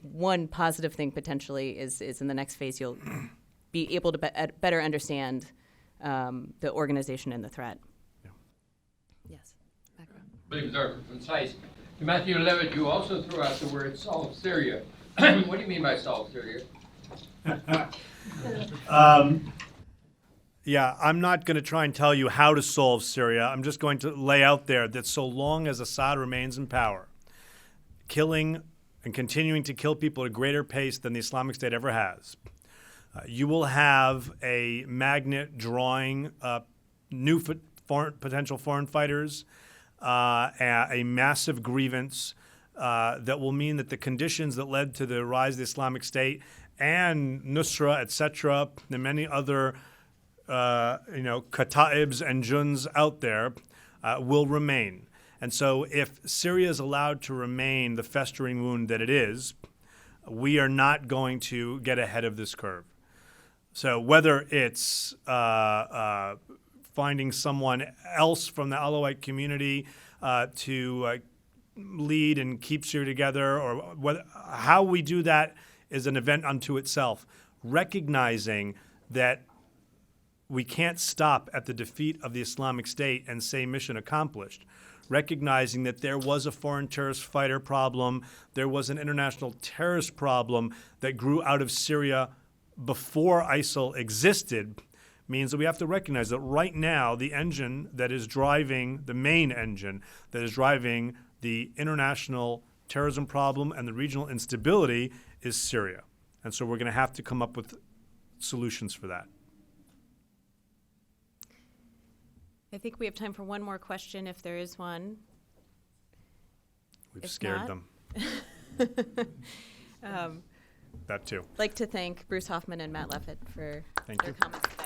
one positive thing potentially is in the next phase you'll be able to better understand the organization and the threat. Yeah. Yes, background. Believe are concise. Matthew Levitt, you also threw out the word solve Syria. What do you mean by solve Syria? Yeah, I'm not going to try and tell you how to solve Syria. I'm just going to lay out there that so long as Assad remains in power, killing and continuing to kill people at a greater pace than the Islamic State ever has, you will have a magnet drawing new potential foreign fighters, a massive grievance that will mean that the conditions that led to the rise of the Islamic State and Nusra, etc., and many other Kataibs and Juns out there will remain. And so if Syria is allowed to remain the festering wound that it is, we are not going to get ahead of this curve. So whether it's finding someone else from the Alawite community to lead and keep Syria together, or how we do that is an event unto itself, recognizing that we can't stop at the defeat of the Islamic State and say mission accomplished. Recognizing that there was a foreign terrorist fighter problem, there was an international terrorist problem that grew out of Syria before ISIL existed, means that we have to recognize that right now the engine that is driving, the main engine that is driving the international terrorism problem and the regional instability is Syria. And so we're going to have to come up with solutions for that. I think we have time for one more question if there is one. We've If scared not- them. That too. I'd like to thank Bruce Hoffman and Matt Levitt for Thank their you. comments.